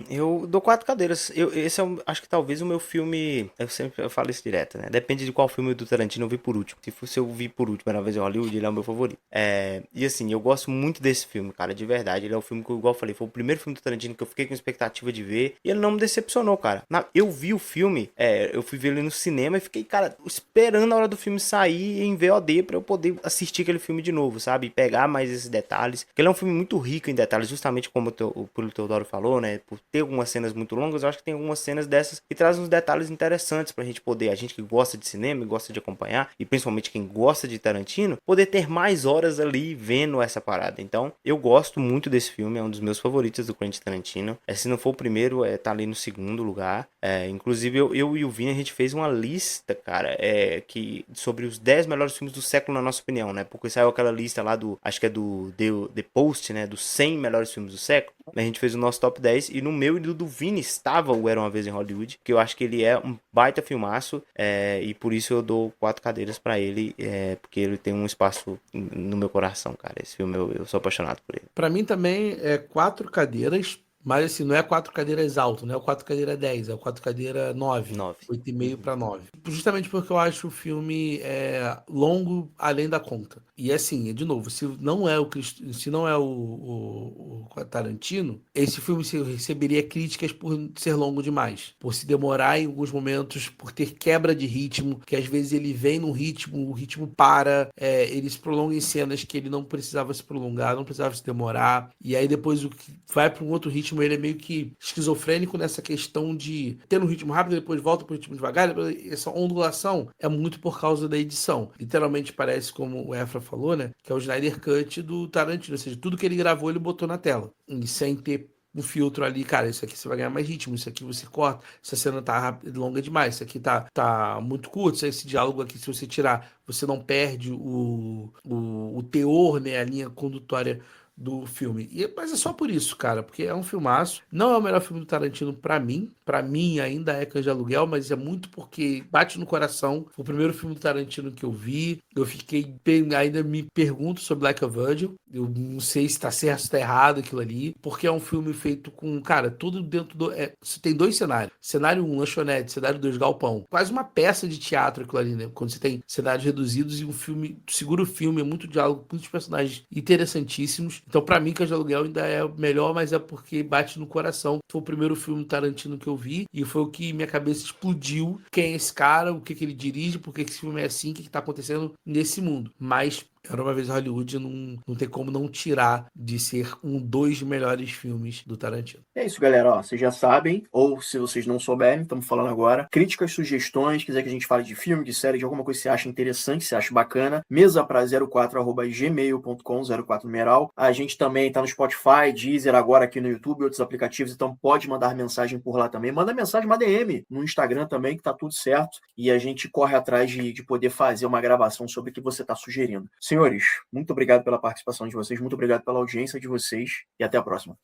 eu dou 4 cadeiras. Esse é, acho que talvez o meu filme. Eu falo isso direto, né? Depende de qual filme do Tarantino eu vi por último. Se eu vi por último Era Uma Vez em Hollywood, ele é o meu favorito. E assim, eu gosto muito desse filme, cara, de verdade. Ele é um filme que, igual eu falei, foi o primeiro filme do Tarantino que eu fiquei com expectativa de ver. E ele não me decepcionou, cara. Eu vi o filme, eu fui ver ele no cinema e fiquei, cara, esperando a hora do filme sair em VOD pra eu poder assistir aquele filme de novo, sabe? E pegar mais esses detalhes. Porque ele é um filme muito rico em detalhes, justamente como o Teodoro falou, né? Por ter algumas cenas muito longas, eu acho que tem algumas cenas dessas que trazem uns detalhes interessantes pra gente poder, a gente que gosta de cinema e gosta de acompanhar, e principalmente quem gosta de Tarantino, poder ter mais horas ali vendo essa parada. Então, eu gosto muito desse filme, é um dos meus favoritos do Quentin Tarantino. Se não for o primeiro, tá ali no segundo lugar. Inclusive, eu e o Vini, a gente fez uma lista, cara, sobre os 10 melhores filmes do século, na nossa opinião, né? Porque saiu aquela lista lá acho que é do The Post, né? Dos 100 melhores filmes do século. A gente fez o nosso top 10 e no meu e do Vini estava o Era Uma Vez em Hollywood, que eu acho que ele é um baita filmaço, e por isso eu dou 4 cadeiras pra ele, porque ele tem um espaço no meu coração, cara. Esse filme eu sou apaixonado por ele. Pra mim também é 4 cadeiras, mas assim, não é 4 cadeiras alto, não é o 4 cadeira 10, é o 4 cadeira 9. 8,5 para 9. Justamente porque eu acho o filme longo além da conta. E assim, de novo, se não é o Tarantino, esse filme receberia críticas por ser longo demais, por se demorar em alguns momentos, por ter quebra de ritmo, que às vezes ele vem num ritmo, o ritmo para, ele se prolonga em cenas que ele não precisava se prolongar, não precisava se demorar, e aí depois o que vai para um outro ritmo, ele é meio que esquizofrênico nessa questão de ter um ritmo rápido, depois volta para o ritmo devagar. Essa ondulação é muito por causa da edição. Literalmente parece, como o Efra falou, né, que é o Snyder Cut do Tarantino, ou seja, tudo que ele gravou ele botou na tela, e sem ter um filtro ali, cara, isso aqui você vai ganhar mais ritmo, isso aqui você corta, essa cena tá rápida, longa demais, isso aqui tá muito curto, esse diálogo aqui, se você tirar, você não perde o teor, né, a linha condutória do filme. Mas é só por isso, cara, porque é um filmaço. Não é o melhor filme do Tarantino pra mim. Pra mim ainda é Cães de Aluguel, mas é muito porque bate no coração. Foi o primeiro filme do Tarantino que eu vi. Eu ainda me pergunto sobre Like a Virgin. Eu não sei se tá certo, se tá errado aquilo ali, porque é um filme feito com, cara, tudo dentro do... Você tem 2 cenários. Cenário 1, lanchonete. Cenário 2, galpão. Quase uma peça de teatro aquilo ali, né? Quando você tem cenários reduzidos e um filme, segura o filme, é muito diálogo, muitos personagens interessantíssimos. Então, pra mim, Cães de Aluguel ainda é o melhor, mas é porque bate no coração. Foi o primeiro filme Tarantino que eu vi e foi o que minha cabeça explodiu. Quem é esse cara? O que ele dirige? Por que esse filme é assim? O que tá acontecendo nesse mundo? Mas Era Uma Vez em Hollywood não tem como não tirar de ser dos melhores filmes do Tarantino. É isso, galera. Ó, vocês já sabem, ou se vocês não souberem, estamos falando agora. Críticas, sugestões, quiser que a gente fale de filme, de série, de alguma coisa que você acha interessante, que você acha bacana, mesapra04@gmail.com, 04 numeral. A gente também tá no Spotify, Deezer, agora aqui no YouTube, outros aplicativos, então pode mandar mensagem por lá também. Manda mensagem, uma DM no Instagram também, que tá tudo certo. E a gente corre atrás de poder fazer uma gravação sobre o que você tá sugerindo. Senhores, muito obrigado pela participação de vocês, muito obrigado pela audiência de vocês e até a próxima.